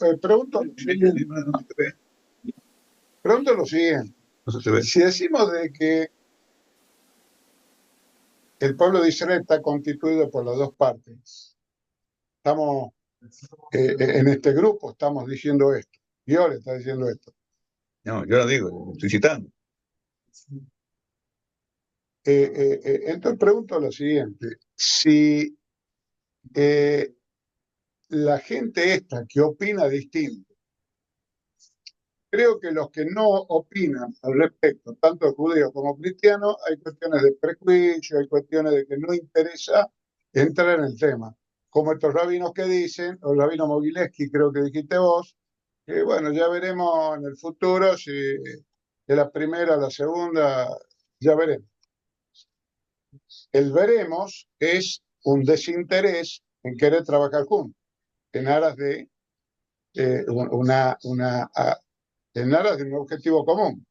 lo siguiente. Si decimos de que el pueblo de Israel está constituido por las dos partes, estamos en este grupo, estamos diciendo esto. Dios le está diciendo esto. No, yo lo digo, estoy citando. Entonces pregunto lo siguiente: si la gente esta que opina distinto, creo que los que no opinan al respecto, tanto judíos como cristianos, hay cuestiones de prejuicio, hay cuestiones de que no interesa entrar en el tema. Como estos rabinos que dicen, o el rabino Mogileski, creo que dijiste vos, que bueno, ya veremos en el futuro si de la primera a la segunda, ya veremos. El veremos es un desinterés en querer trabajar juntos, en aras de, en aras de un objetivo común.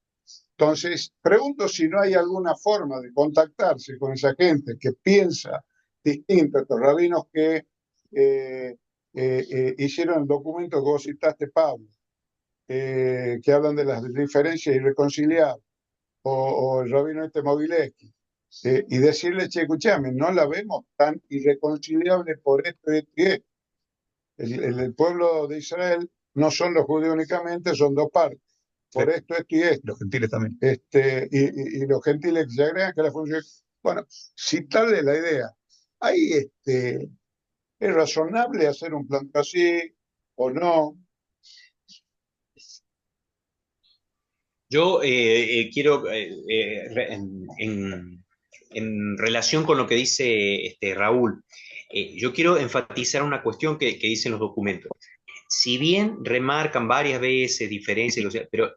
Entonces, pregunto si no hay alguna forma de contactarse con esa gente que piensa distinto, estos rabinos que hicieron el documento que vos citaste, Pablo, que hablan de las diferencias irreconciliables, o el rabino Mogileski, y decirle, che, escuchame, no la vemos tan irreconciliable por esto y esto y esto. El pueblo de Israel no son los judíos únicamente, son dos partes. Por esto y esto. Los gentiles también. Y los gentiles que se agregan que la función. Bueno, si tal es la idea, ahí es razonable hacer un plan así o no. Yo quiero, en relación con lo que dice Raúl, yo quiero enfatizar una cuestión que dicen los documentos. Si bien remarcan varias veces diferencias, pero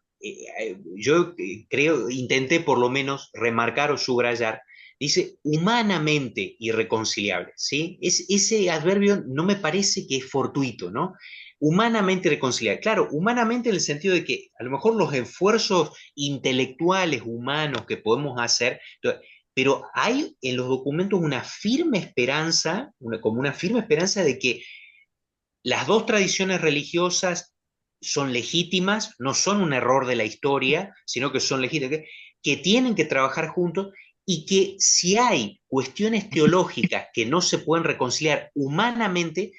yo creo, intenté por lo menos remarcar o subrayar, dice humanamente irreconciliable, ¿sí? Ese adverbio no me parece que es fortuito, ¿no? Humanamente irreconciliable. Claro, humanamente en el sentido de que a lo mejor los esfuerzos intelectuales humanos que podemos hacer, pero hay en los documentos una firme esperanza, como una firme esperanza de que las dos tradiciones religiosas son legítimas, no son un error de la historia, sino que son legítimas, que tienen que trabajar juntos y que si hay cuestiones teológicas que no se pueden reconciliar humanamente,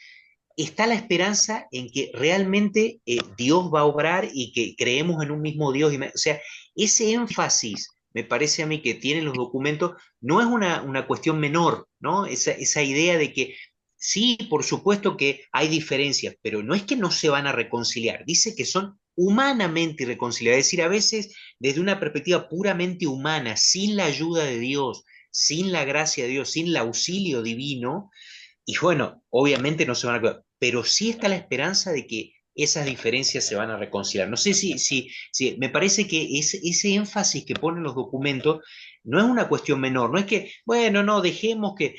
está la esperanza en que realmente Dios va a obrar y que creemos en un mismo Dios. O sea, ese énfasis, me parece a mí, que tienen los documentos, no es una cuestión menor, ¿no? Esa idea de que sí, por supuesto que hay diferencias, pero no es que no se van a reconciliar, dice que son humanamente irreconciliables, es decir, a veces desde una perspectiva puramente humana, sin la ayuda de Dios, sin la gracia de Dios, sin el auxilio divino, y bueno, obviamente no se van a acordar, pero sí está la esperanza de que esas diferencias se van a reconciliar. No sé si me parece que ese énfasis que ponen los documentos no es una cuestión menor, no es que, bueno, no, dejemos que,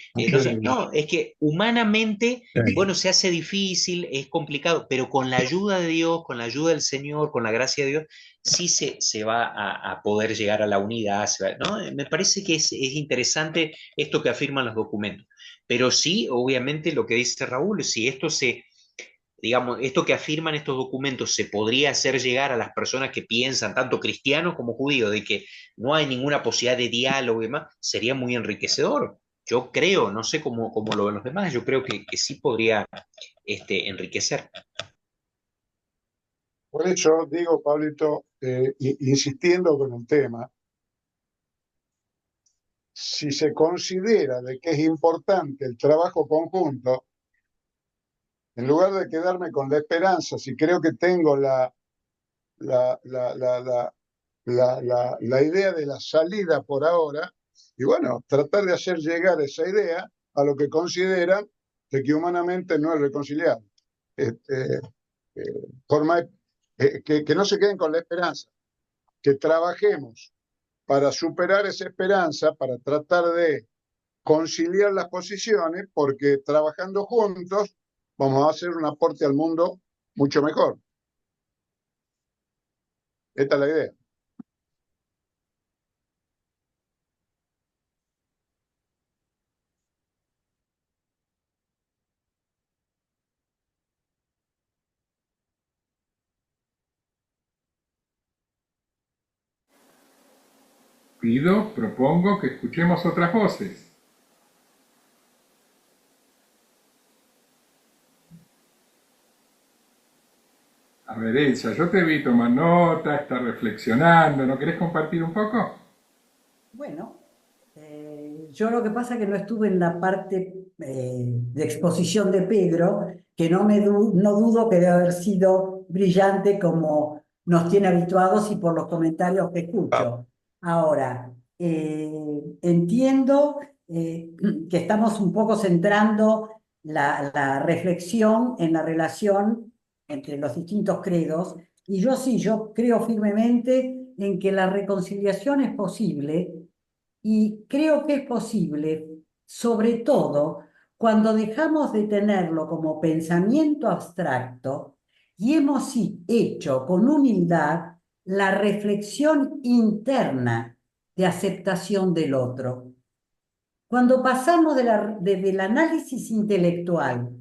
no, es que humanamente, bueno, se hace difícil, es complicado, pero con la ayuda de Dios, con la ayuda del Señor, con la gracia de Dios, sí se va a poder llegar a la unidad, ¿no? Me parece que es interesante esto que afirman los documentos. Pero sí, obviamente, lo que dice Raúl, si digamos, esto que afirman estos documentos se podría hacer llegar a las personas que piensan, tanto cristianos como judíos, de que no hay ninguna posibilidad de diálogo y demás, sería muy enriquecedor. Yo creo, no sé cómo lo ven los demás, yo creo que sí podría enriquecer. Por eso digo, Pablito, insistiendo con el tema, si se considera de que es importante el trabajo conjunto, en lugar de quedarme con la esperanza, si creo que tengo la idea de la salida por ahora, y bueno, tratar de hacer llegar esa idea a lo que consideran de que humanamente no es reconciliable. Que no se queden con la esperanza, que trabajemos para superar esa esperanza, para tratar de conciliar las posiciones, porque trabajando juntos vamos a hacer un aporte al mundo mucho mejor. Esta es la idea. Propongo que escuchemos otras voces. A ver, Elsa, yo te vi tomar nota, estar reflexionando, ¿no querés compartir un poco? Bueno, yo lo que pasa es que no estuve en la parte de exposición de Pedro, que no dudo que debe haber sido brillante como nos tiene habituados y por los comentarios que escucho. Ahora, entiendo que estamos un poco centrando la reflexión en la relación entre los distintos credos, y yo creo firmemente en que la reconciliación es posible, y creo que es posible, sobre todo, cuando dejamos de tenerlo como pensamiento abstracto y hemos hecho con humildad la reflexión interna de aceptación del otro. Cuando pasamos del análisis intelectual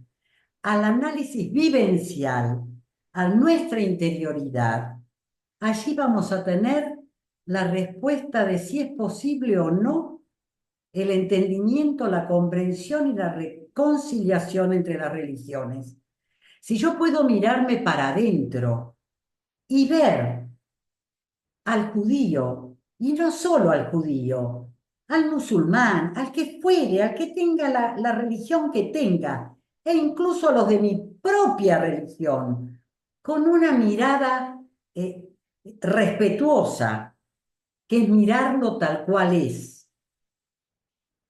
al análisis vivencial, a nuestra interioridad, allí vamos a tener la respuesta de si es posible o no el entendimiento, la comprensión y la reconciliación entre las religiones. Si yo puedo mirarme para adentro y ver al judío, y no solo al judío, al musulmán, al que fuere, al que tenga la religión que tenga, e incluso a los de mi propia religión, con una mirada respetuosa, que es mirarlo tal cual es.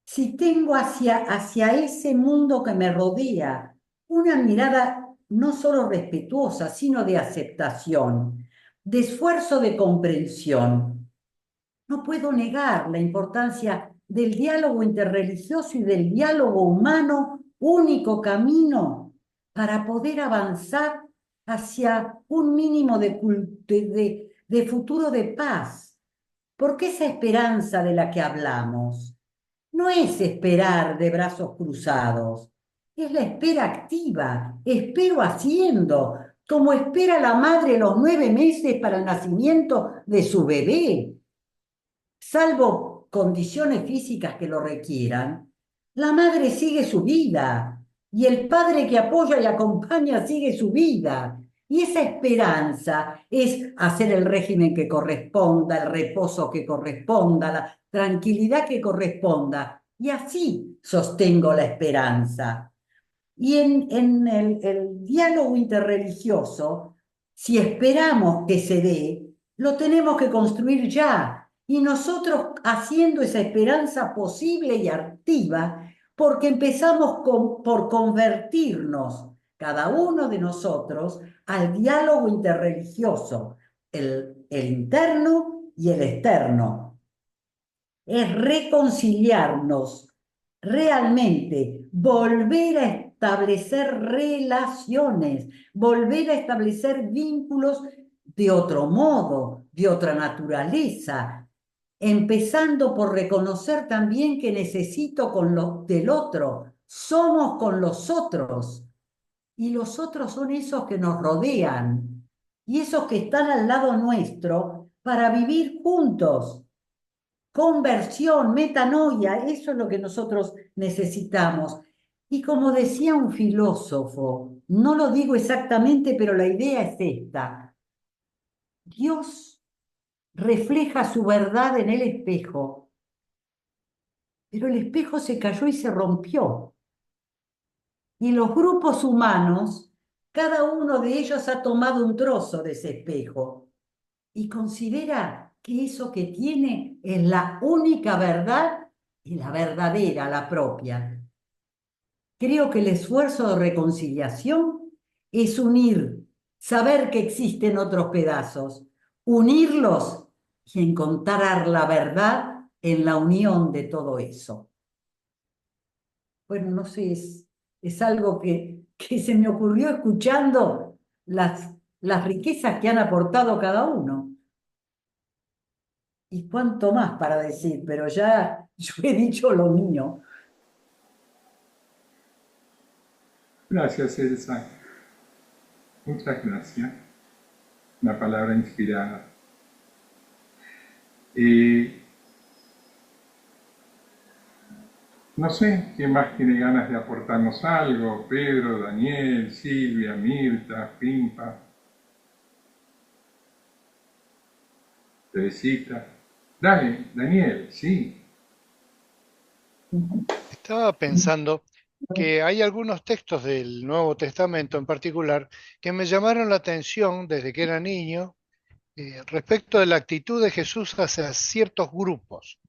Si tengo hacia ese mundo que me rodea una mirada no solo respetuosa, sino de aceptación, de esfuerzo de comprensión, no puedo negar la importancia del diálogo interreligioso y del diálogo humano, único camino para poder avanzar hacia un mínimo de futuro de paz. Porque esa esperanza de la que hablamos no es esperar de brazos cruzados, es la espera activa, espero haciendo, como espera la madre los 9 meses para el nacimiento de su bebé. Salvo condiciones físicas que lo requieran, la madre sigue su vida y el padre que apoya y acompaña sigue su vida. Y esa esperanza es hacer el régimen que corresponda, el reposo que corresponda, la tranquilidad que corresponda. Y así sostengo la esperanza. Y en el diálogo interreligioso, si esperamos que se dé, lo tenemos que construir ya. Y nosotros haciendo esa esperanza posible y activa, porque empezamos por convertirnos, cada uno de nosotros, al diálogo interreligioso, el interno y el externo. Es reconciliarnos realmente, volver a establecer relaciones, volver a establecer vínculos de otro modo, de otra naturaleza, empezando por reconocer también que necesito con lo del otro, somos con los otros, y los otros son esos que nos rodean, y esos que están al lado nuestro para vivir juntos. Conversión, metanoia, eso es lo que nosotros necesitamos. Y como decía un filósofo, no lo digo exactamente, pero la idea es esta. Dios refleja su verdad en el espejo, pero el espejo se cayó y se rompió. Y los grupos humanos, cada uno de ellos ha tomado un trozo de ese espejo y considera que eso que tiene es la única verdad y la verdadera, la propia. Creo que el esfuerzo de reconciliación es unir, saber que existen otros pedazos, unirlos y encontrar la verdad en la unión de todo eso. Bueno, no sé, es algo que se me ocurrió escuchando las riquezas que han aportado cada uno. Y cuánto más para decir, pero ya yo he dicho lo mío. Gracias, Elsa. Muchas gracias. Una palabra inspirada. No sé quién más tiene ganas de aportarnos algo. Pedro, Daniel, Silvia, Mirta, Pimpa, Teresita. Dale, Daniel, sí. Estaba pensando que hay algunos textos del Nuevo Testamento en particular que me llamaron la atención desde que era niño respecto de la actitud de Jesús hacia ciertos grupos,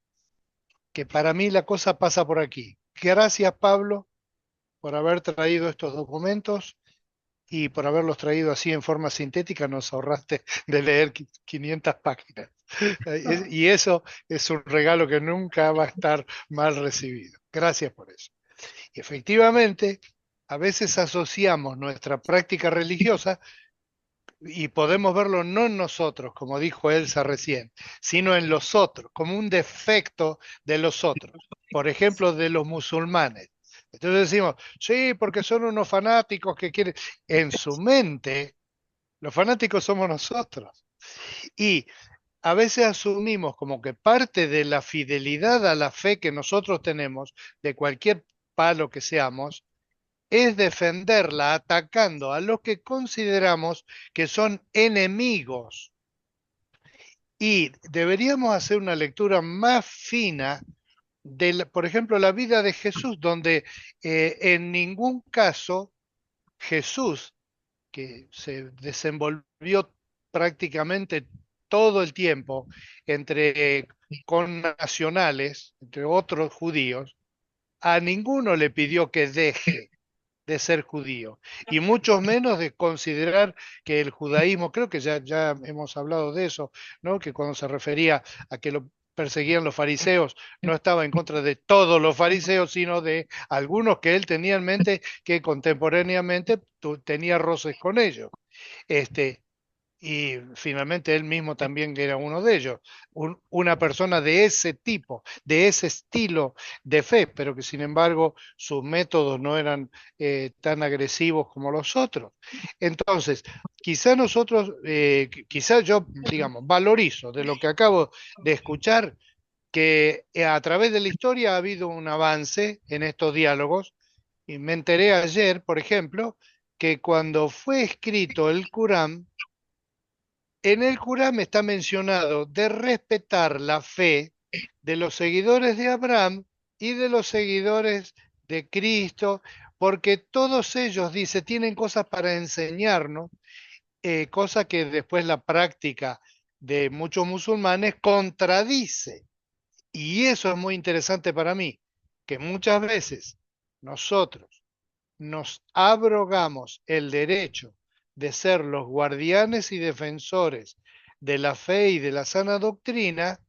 que para mí la cosa pasa por aquí. Gracias, Pablo, por haber traído estos documentos y por haberlos traído así en forma sintética. Nos ahorraste de leer 500 páginas. Y eso es un regalo que nunca va a estar mal recibido. Gracias por eso. Y efectivamente, a veces asociamos nuestra práctica religiosa y podemos verlo no en nosotros, como dijo Elsa recién, sino en los otros, como un defecto de los otros. Por ejemplo, de los musulmanes. Entonces decimos, sí, porque son unos fanáticos que quieren... En su mente, los fanáticos somos nosotros. Y a veces asumimos como que parte de la fidelidad a la fe que nosotros tenemos, de cualquier palo que seamos, es defenderla atacando a los que consideramos que son enemigos. Y deberíamos hacer una lectura más fina de, por ejemplo, la vida de Jesús, donde en ningún caso Jesús, que se desenvolvió prácticamente todo el tiempo entre con nacionales, entre otros judíos, a ninguno le pidió que deje de ser judío, y mucho menos de considerar que el judaísmo, creo que ya hemos hablado de eso, ¿no? Que cuando se refería a que lo perseguían los fariseos, no estaba en contra de todos los fariseos, sino de algunos que él tenía en mente que contemporáneamente tenía roces con ellos. Y finalmente él mismo también era uno de ellos, una persona de ese tipo, de ese estilo de fe, pero que sin embargo sus métodos no eran tan agresivos como los otros. Entonces, quizá nosotros, quizá yo, digamos, valorizo de lo que acabo de escuchar, que a través de la historia ha habido un avance en estos diálogos, y me enteré ayer, por ejemplo, que cuando fue escrito el Corán, en el Corán está mencionado de respetar la fe de los seguidores de Abraham y de los seguidores de Cristo, porque todos ellos, dice, tienen cosas para enseñarnos, cosa que después la práctica de muchos musulmanes contradice. Y eso es muy interesante para mí, que muchas veces nosotros nos abrogamos el derecho de ser los guardianes y defensores de la fe y de la sana doctrina,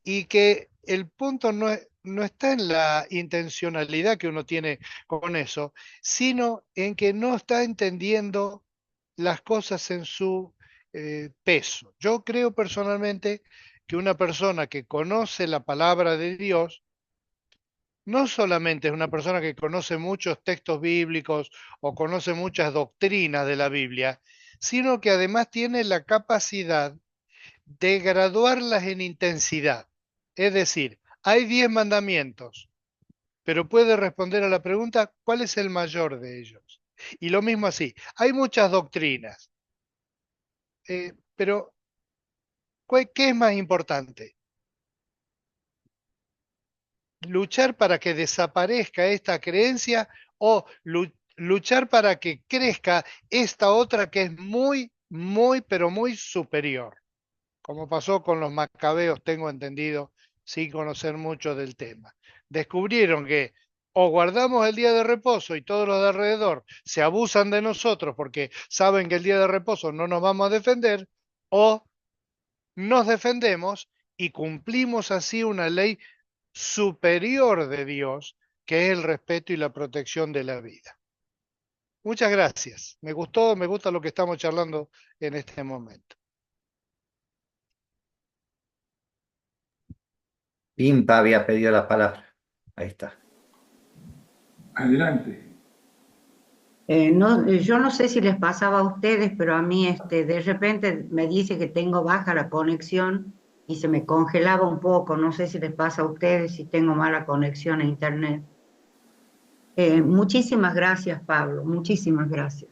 y que el punto no está en la intencionalidad que uno tiene con eso, sino en que no está entendiendo las cosas en su peso. Yo creo personalmente que una persona que conoce la palabra de Dios no solamente es una persona que conoce muchos textos bíblicos o conoce muchas doctrinas de la Biblia, sino que además tiene la capacidad de graduarlas en intensidad. Es decir, hay 10 mandamientos, pero puede responder a la pregunta, ¿cuál es el mayor de ellos? Y lo mismo así, hay muchas doctrinas, pero ¿qué es más importante? ¿Luchar para que desaparezca esta creencia o luchar para que crezca esta otra que es muy, muy, pero muy superior? Como pasó con los macabeos, tengo entendido, sin conocer mucho del tema. Descubrieron que o guardamos el día de reposo y todos los de alrededor se abusan de nosotros porque saben que el día de reposo no nos vamos a defender, o nos defendemos y cumplimos así una ley superior de Dios, que es el respeto y la protección de la vida. Muchas gracias. Me gusta lo que estamos charlando en este momento. Pimpa había pedido la palabra. Ahí está. Adelante. Yo no sé si les pasaba a ustedes, pero a mí de repente me dice que tengo baja la conexión y se me congelaba un poco. No sé si les pasa a ustedes si tengo mala conexión a internet. Muchísimas gracias, Pablo, muchísimas gracias.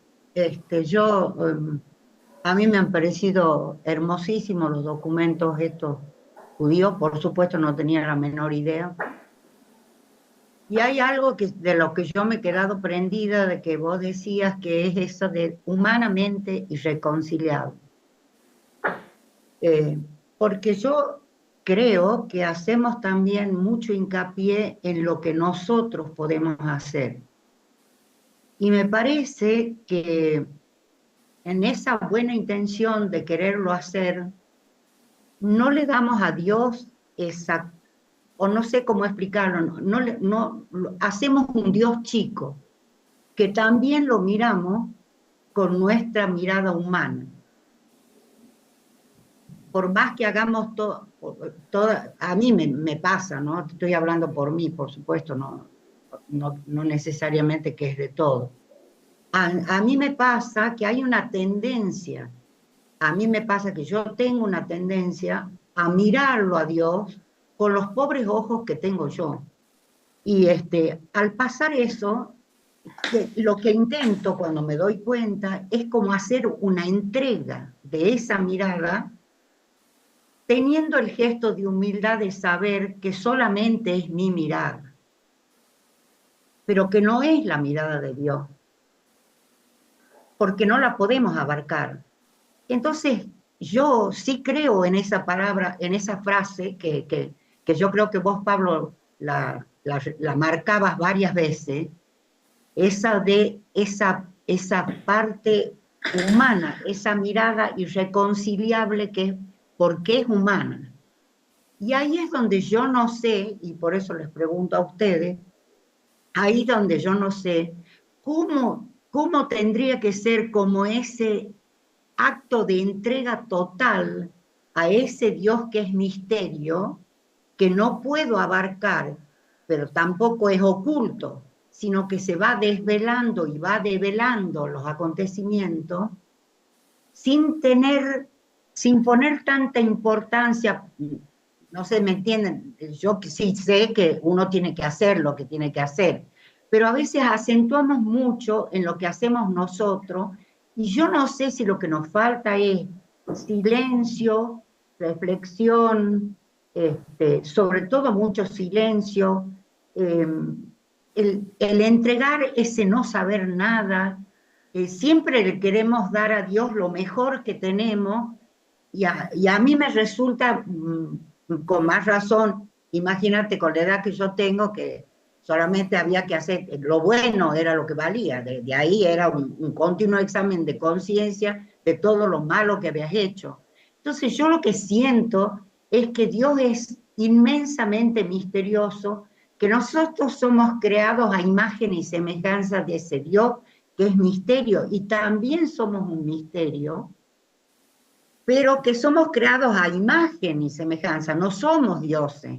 A mí me han parecido hermosísimos los documentos estos judíos, por supuesto no tenía la menor idea. Y hay algo de lo que yo me he quedado prendida, de que vos decías, que es eso de humanamente irreconciliable. Porque yo creo que hacemos también mucho hincapié en lo que nosotros podemos hacer. Y me parece que en esa buena intención de quererlo hacer, no le damos a Dios o no sé cómo explicarlo, hacemos un Dios chico, que también lo miramos con nuestra mirada humana. Por más que hagamos todo, a mí me pasa, ¿no? Estoy hablando por mí, por supuesto, no necesariamente que es de todo. A mí me pasa que hay una tendencia, a mí me pasa que yo tengo una tendencia a mirarlo a Dios con los pobres ojos que tengo yo. Y al pasar eso, lo que intento cuando me doy cuenta es como hacer una entrega de esa mirada, teniendo el gesto de humildad de saber que solamente es mi mirada, pero que no es la mirada de Dios, porque no la podemos abarcar. Entonces, yo sí creo en esa palabra, en esa frase que yo creo que vos, Pablo, la marcabas varias veces, esa parte humana, esa mirada irreconciliable que es porque es humana. Y ahí es donde yo no sé, y por eso les pregunto a ustedes, ahí donde yo no sé cómo tendría que ser como ese acto de entrega total a ese Dios que es misterio, que no puedo abarcar, pero tampoco es oculto, sino que se va desvelando y va develando los acontecimientos sin poner tanta importancia. No sé, ¿me entienden? Yo sí sé que uno tiene que hacer lo que tiene que hacer, pero a veces acentuamos mucho en lo que hacemos nosotros, y yo no sé si lo que nos falta es silencio, reflexión, sobre todo mucho silencio, el entregar ese no saber nada. Siempre le queremos dar a Dios lo mejor que tenemos, y a mí me resulta, con más razón, imagínate con la edad que yo tengo, que solamente había que hacer, lo bueno era lo que valía, de ahí era un continuo examen de conciencia de todo lo malo que habías hecho. Entonces yo lo que siento es que Dios es inmensamente misterioso, que nosotros somos creados a imagen y semejanza de ese Dios que es misterio, y también somos un misterio, pero que somos creados a imagen y semejanza, no somos dioses.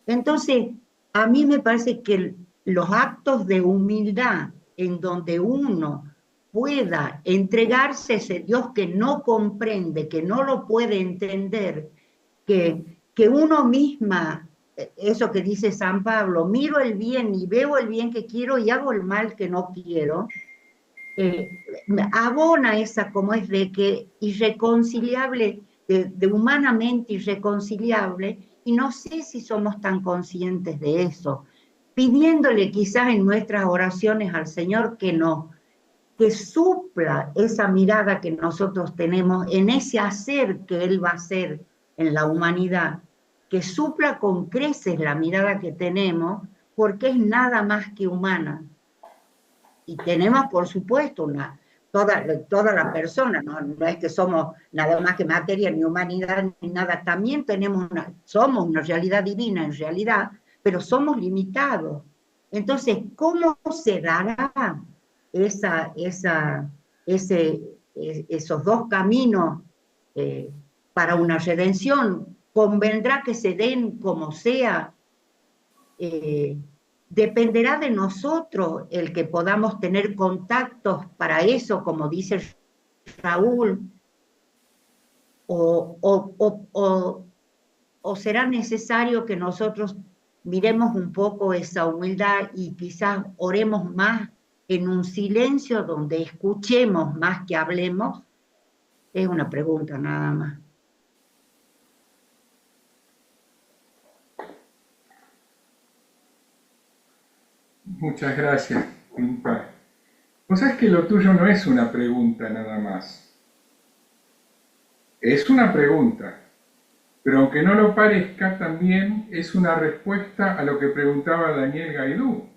Entonces, a mí me parece que los actos de humildad en donde uno pueda entregarse a ese Dios que no comprende, que no lo puede entender, que uno misma, eso que dice San Pablo, miro el bien y veo el bien que quiero y hago el mal que no quiero, abona esa como es de que irreconciliable, de humanamente irreconciliable, y no sé si somos tan conscientes de eso, pidiéndole quizás en nuestras oraciones al Señor que supla esa mirada que nosotros tenemos en ese hacer que Él va a hacer en la humanidad, que supla con creces la mirada que tenemos, porque es nada más que humana. Y tenemos, por supuesto, toda la persona, no es que somos nada más que materia, ni humanidad, ni nada, también somos una realidad divina en realidad, pero somos limitados. Entonces, ¿cómo se dará esos dos caminos para una redención? Convendrá que se den como sea. Dependerá de nosotros el que podamos tener contactos para eso, como dice Raúl, o será necesario que nosotros miremos un poco esa humildad y quizás oremos más en un silencio donde escuchemos más que hablemos. Es una pregunta nada más. Muchas gracias, Pimpa. Vos sabés que lo tuyo no es una pregunta nada más. Es una pregunta, pero aunque no lo parezca, también es una respuesta a lo que preguntaba Daniel Gaidú.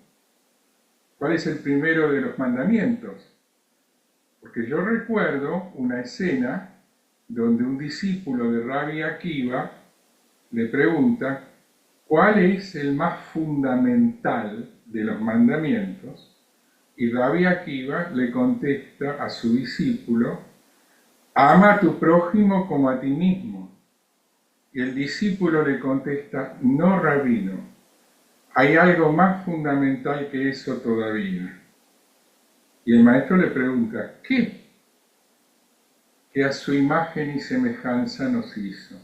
¿Cuál es el primero de los mandamientos? Porque yo recuerdo una escena donde un discípulo de Rabbi Akiva le pregunta ¿cuál es el más fundamental de los mandamientos? Y Rabbi Akiva le contesta a su discípulo, ama a tu prójimo como a ti mismo. Y el discípulo le contesta, no, rabino, hay algo más fundamental que eso todavía. Y el maestro le pregunta, ¿qué? Que a su imagen y semejanza nos hizo.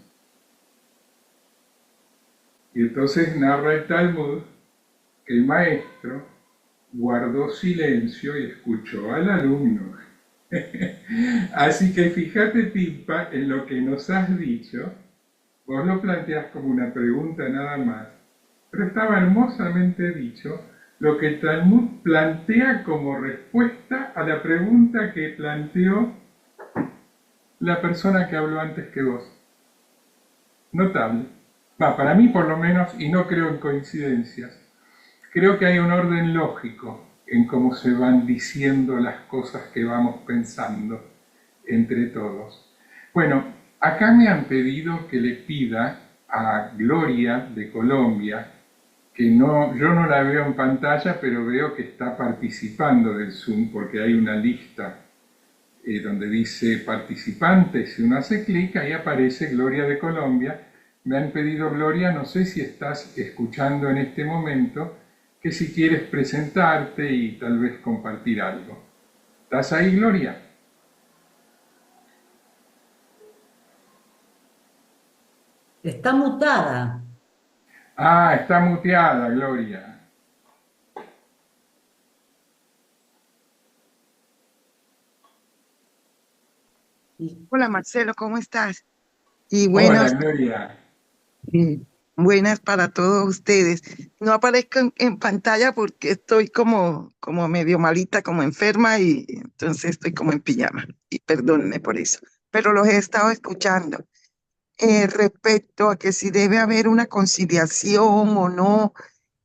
Y entonces narra el Talmud que el maestro guardó silencio y escuchó al alumno. Así que fíjate, Timpa, en lo que nos has dicho. Vos lo planteás como una pregunta nada más, pero estaba hermosamente dicho lo que el Talmud plantea como respuesta a la pregunta que planteó la persona que habló antes que vos. Notable. Para mí por lo menos, y no creo en coincidencias, creo que hay un orden lógico en cómo se van diciendo las cosas que vamos pensando entre todos. Bueno, acá me han pedido que le pida a Gloria de Colombia, que no, yo no la veo en pantalla, pero veo que está participando del Zoom porque hay una lista donde dice participantes. Si uno hace clic, ahí aparece Gloria de Colombia. Me han pedido, Gloria, no sé si estás escuchando en este momento, que si quieres presentarte y tal vez compartir algo. ¿Estás ahí, Gloria? Está mutada. Ah, está muteada, Gloria. Hola Marcelo, ¿cómo estás? Y Hola, Gloria. buenas para todos ustedes. No aparezco en pantalla porque estoy como medio malita, como enferma y entonces estoy como en pijama. Y perdónenme por eso. Pero los he estado escuchando. Respecto a que si debe haber una conciliación o no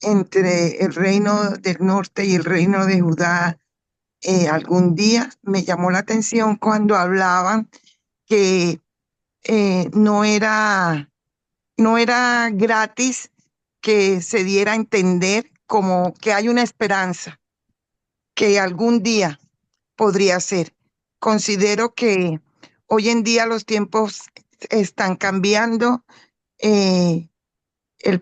entre el reino del norte y el reino de Judá, algún día me llamó la atención cuando hablaban que no era gratis que se diera a entender como que hay una esperanza, que algún día podría ser. Considero que hoy en día los tiempos están cambiando. El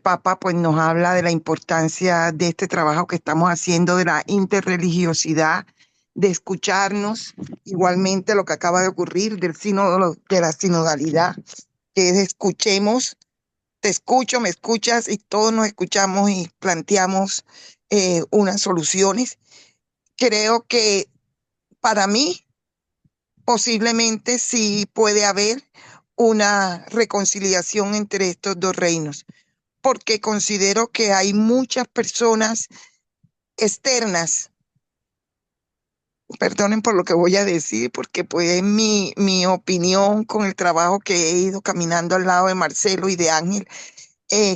Papa pues nos habla de la importancia de este trabajo que estamos haciendo, de la interreligiosidad, de escucharnos, igualmente lo que acaba de ocurrir del sínodo, de la sinodalidad, que es escuchemos, te escucho, me escuchas y todos nos escuchamos y planteamos unas soluciones. Creo que para mí posiblemente sí puede haber una reconciliación entre estos dos reinos, porque considero que hay muchas personas externas, perdonen por lo que voy a decir, porque pues es mi opinión con el trabajo que he ido caminando al lado de Marcelo y de Ángel,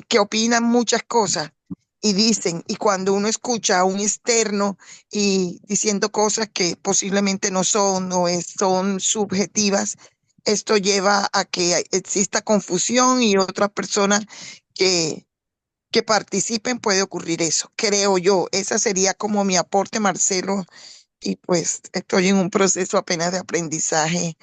que opinan muchas cosas y dicen, y cuando uno escucha a un externo y diciendo cosas que posiblemente no son o son subjetivas, esto lleva a que exista confusión y otras personas que participen puede ocurrir eso, creo yo. Esa sería como mi aporte, Marcelo, y pues estoy en un proceso apenas de aprendizaje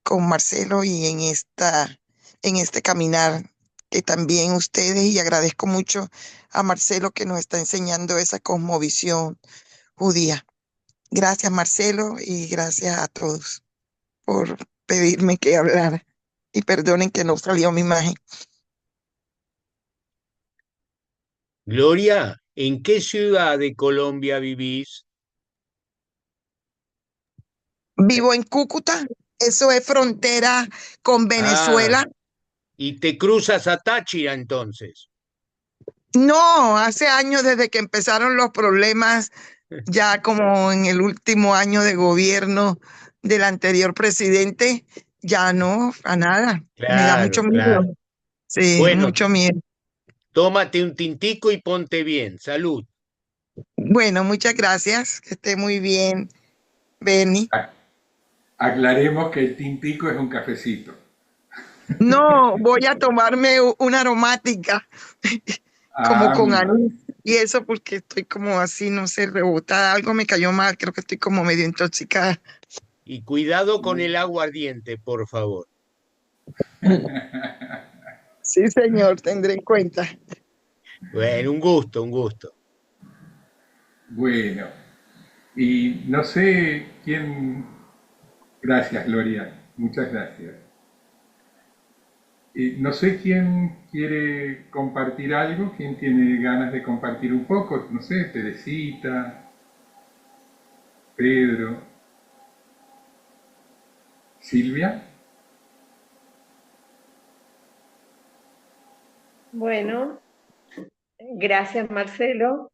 con Marcelo y en este caminar que también ustedes, y agradezco mucho a Marcelo que nos está enseñando esa cosmovisión judía. Gracias, Marcelo, y gracias a todos por pedirme que hablara. Y perdonen que no salió mi imagen. Gloria, ¿en qué ciudad de Colombia vivís? Vivo en Cúcuta, eso es frontera con Ah, Venezuela. y te cruzas a Táchira entonces. No, hace años desde que empezaron los problemas, ya como en el último año de gobierno del anterior presidente, ya no, a nada. Me da mucho Claro, miedo. claro. Sí, Bueno, mucho miedo. tómate un tintico y ponte bien. Salud. Bueno, muchas gracias. Que esté muy bien, Benny. Aclaremos que el tintico es un cafecito. No, voy a tomarme una aromática, como Ah, con mira. anís y eso, porque estoy como así, no sé, rebotada. Algo me cayó mal, creo que estoy como medio intoxicada. Y cuidado con el aguardiente, por favor. Sí, señor, tendré en cuenta. Bueno, un gusto, un gusto. Bueno, y no sé quién... Gracias, Gloria. Muchas gracias. No sé quién quiere compartir algo, quién tiene ganas de compartir un poco, no sé, Teresita, Pedro, Silvia. Bueno, gracias Marcelo,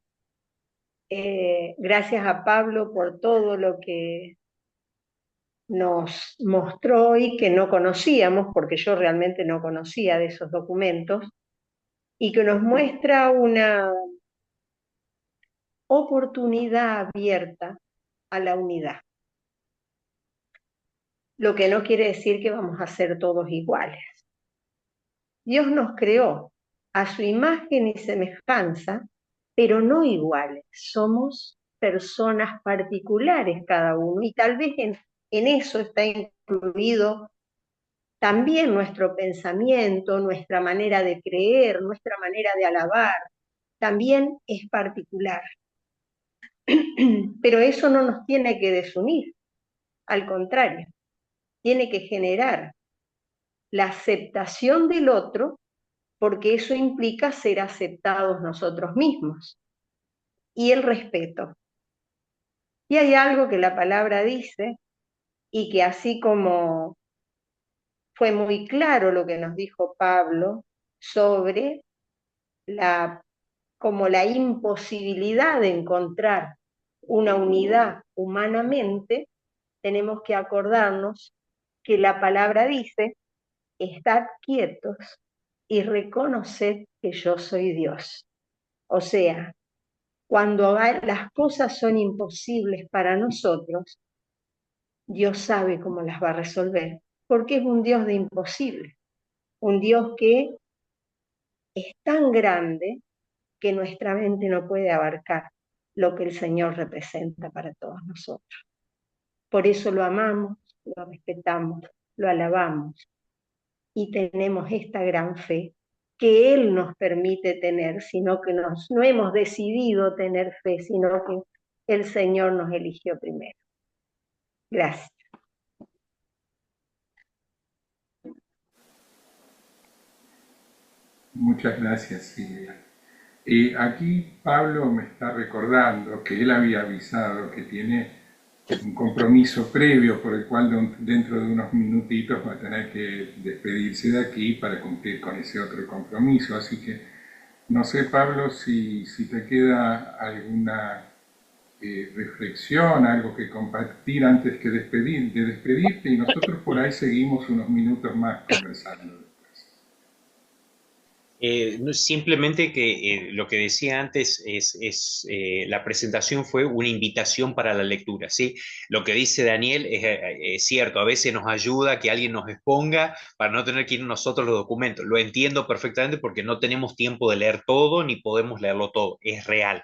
gracias a Pablo por todo lo que nos mostró y que no conocíamos, porque yo realmente no conocía de esos documentos, y que nos muestra una oportunidad abierta a la unidad. Lo que no quiere decir que vamos a ser todos iguales. Dios nos creó a su imagen y semejanza, pero no iguales. Somos personas particulares cada uno, y tal vez en eso está incluido también nuestro pensamiento, nuestra manera de creer, nuestra manera de alabar, también es particular. Pero eso no nos tiene que desunir, al contrario, tiene que generar la aceptación del otro, porque eso implica ser aceptados nosotros mismos, y el respeto. Y hay algo que la palabra dice, y que así como fue muy claro lo que nos dijo Pablo sobre como la imposibilidad de encontrar una unidad humanamente, tenemos que acordarnos que la palabra dice: estad quietos y reconoced que yo soy Dios. O sea, cuando las cosas son imposibles para nosotros, Dios sabe cómo las va a resolver, porque es un Dios de imposible, un Dios que es tan grande que nuestra mente no puede abarcar lo que el Señor representa para todos nosotros. Por eso lo amamos, lo respetamos, lo alabamos, y tenemos esta gran fe que Él nos permite tener, sino que no hemos decidido tener fe, sino que el Señor nos eligió primero. Gracias. Muchas gracias, Silvia. Aquí Pablo me está recordando que él había avisado que tiene un compromiso previo por el cual dentro de unos minutitos va a tener que despedirse de aquí para cumplir con ese otro compromiso. Así que no sé, Pablo, si te queda alguna reflexión, algo que compartir antes de despedirte, y nosotros por ahí seguimos unos minutos más conversando. Simplemente que lo que decía antes la presentación fue una invitación para la lectura, ¿sí? Lo que dice Daniel es cierto, a veces nos ayuda que alguien nos exponga para no tener que ir nosotros los documentos. Lo entiendo perfectamente porque no tenemos tiempo de leer todo ni podemos leerlo todo, es real.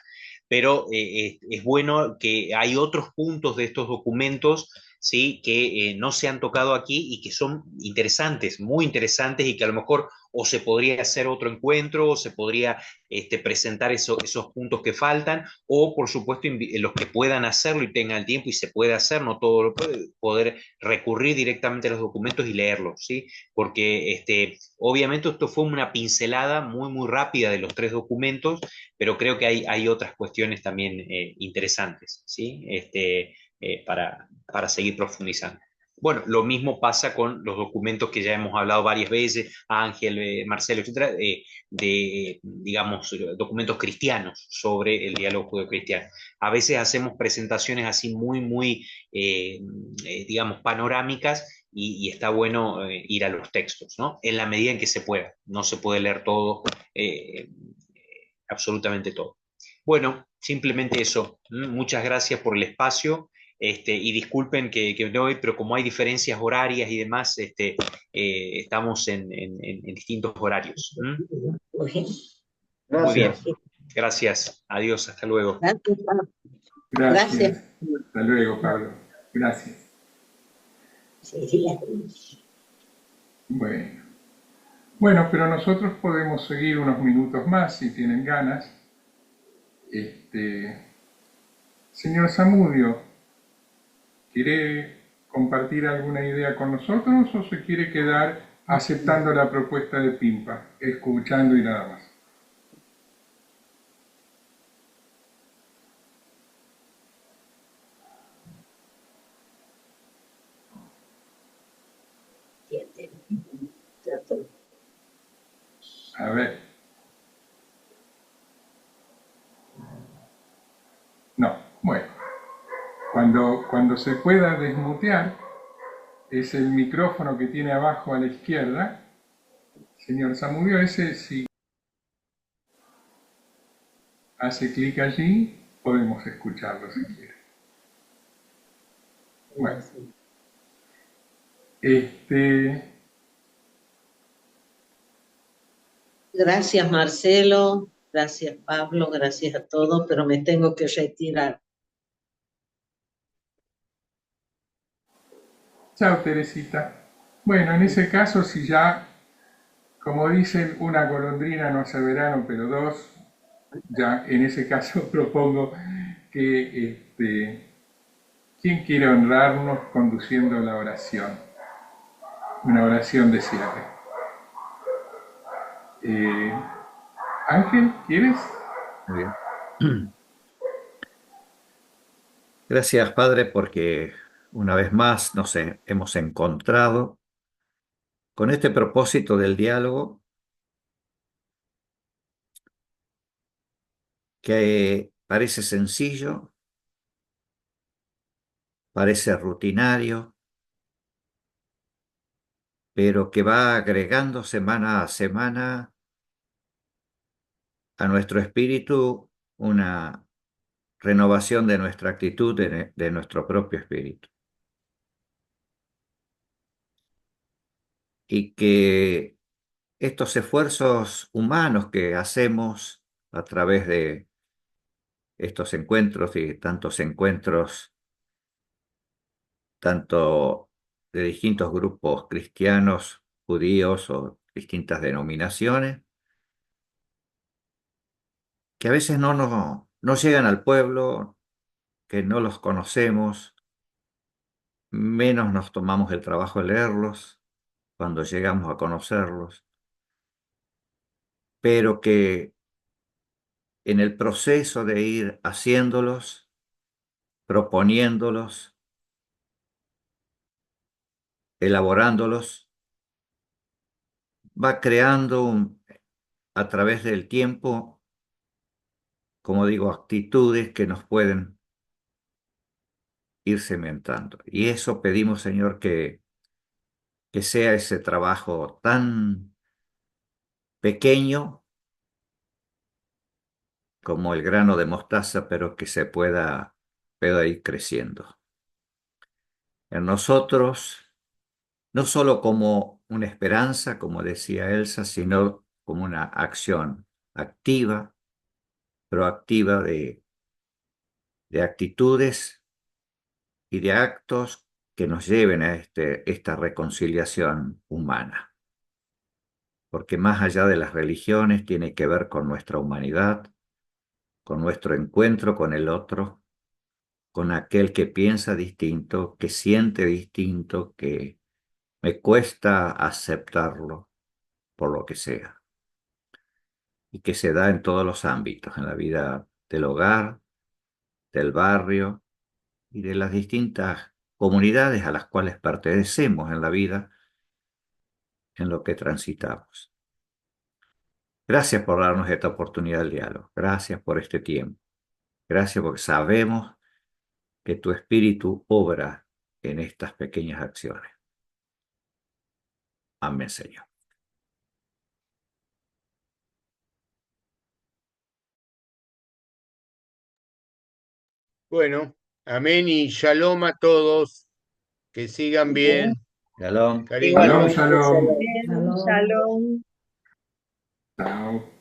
Pero es bueno que hay otros puntos de estos documentos, ¿sí? Que no se han tocado aquí y que son interesantes, muy interesantes, y que a lo mejor o se podría hacer otro encuentro, o se podría presentar esos puntos que faltan, o por supuesto los que puedan hacerlo y tengan el tiempo y se puede hacer, no todo lo puede, poder recurrir directamente a los documentos y leerlos, ¿sí? Porque obviamente esto fue una pincelada muy, muy rápida de los tres documentos, pero creo que hay otras cuestiones también interesantes, ¿sí? Para seguir profundizando. Bueno, lo mismo pasa con los documentos que ya hemos hablado varias veces, Ángel, Marcelo, etcétera, digamos, documentos cristianos sobre el diálogo judeo-cristiano. A veces hacemos presentaciones así muy, muy, digamos, panorámicas, y está bueno ir a los textos, ¿no? En la medida en que se pueda. No se puede leer todo, absolutamente todo. Bueno, simplemente eso. Muchas gracias por el espacio. Y disculpen que no, pero como hay diferencias horarias y demás, estamos en distintos horarios. Muy Muy bien, Gracias. gracias. Adiós, hasta luego. Gracias, Pablo. Gracias. Hasta luego, Pablo. Gracias. Bueno. Bueno, pero nosotros podemos seguir unos minutos más si tienen ganas. Señor Zamudio, ¿quiere compartir alguna idea con nosotros o se quiere quedar aceptando la propuesta de Pimpa, escuchando y nada más? A ver. No, bueno. Cuando se pueda desmutear, es el micrófono que tiene abajo a la izquierda. Señor Zamudio, ese si hace clic allí, podemos escucharlo si quiere. Bueno. Gracias, Marcelo. Gracias, Pablo. Gracias a todos, pero me tengo que retirar. Chao, Teresita. Bueno, en ese caso, si ya, como dicen, una golondrina no hace verano, pero dos, ya en ese caso propongo que ¿quién quiere honrarnos conduciendo la oración? Una oración de cierre. Ángel, ¿quieres? Muy bien. Gracias, Padre, porque una vez más nos hemos encontrado con este propósito del diálogo que parece sencillo, parece rutinario, pero que va agregando semana a semana a nuestro espíritu una renovación de nuestra actitud, de nuestro propio espíritu. Y que estos esfuerzos humanos que hacemos a través de estos encuentros y tantos encuentros, tanto de distintos grupos cristianos, judíos o distintas denominaciones, que a veces no llegan al pueblo, que no los conocemos, menos nos tomamos el trabajo de leerlos cuando llegamos a conocerlos, pero que en el proceso de ir haciéndolos, proponiéndolos, elaborándolos, va creando a través del tiempo, como digo, actitudes que nos pueden ir cimentando. Y eso pedimos, Señor, que sea ese trabajo tan pequeño como el grano de mostaza, pero que se pueda ir creciendo. En nosotros, no solo como una esperanza, como decía Elsa, sino como una acción activa, proactiva de actitudes y de actos que nos lleven a esta reconciliación humana. Porque más allá de las religiones tiene que ver con nuestra humanidad, con nuestro encuentro con el otro, con aquel que piensa distinto, que siente distinto, que me cuesta aceptarlo por lo que sea. Y que se da en todos los ámbitos, en la vida del hogar, del barrio y de las distintas comunidades a las cuales pertenecemos en la vida, en lo que transitamos. Gracias por darnos esta oportunidad del diálogo. Gracias por este tiempo. Gracias porque sabemos que tu espíritu obra en estas pequeñas acciones. Amén, Señor. Bueno, Amén y shalom a todos. Que sigan bien. Shalom. Cariño. Shalom, Igualmente, shalom. Bien, Shalom. shalom. Chao.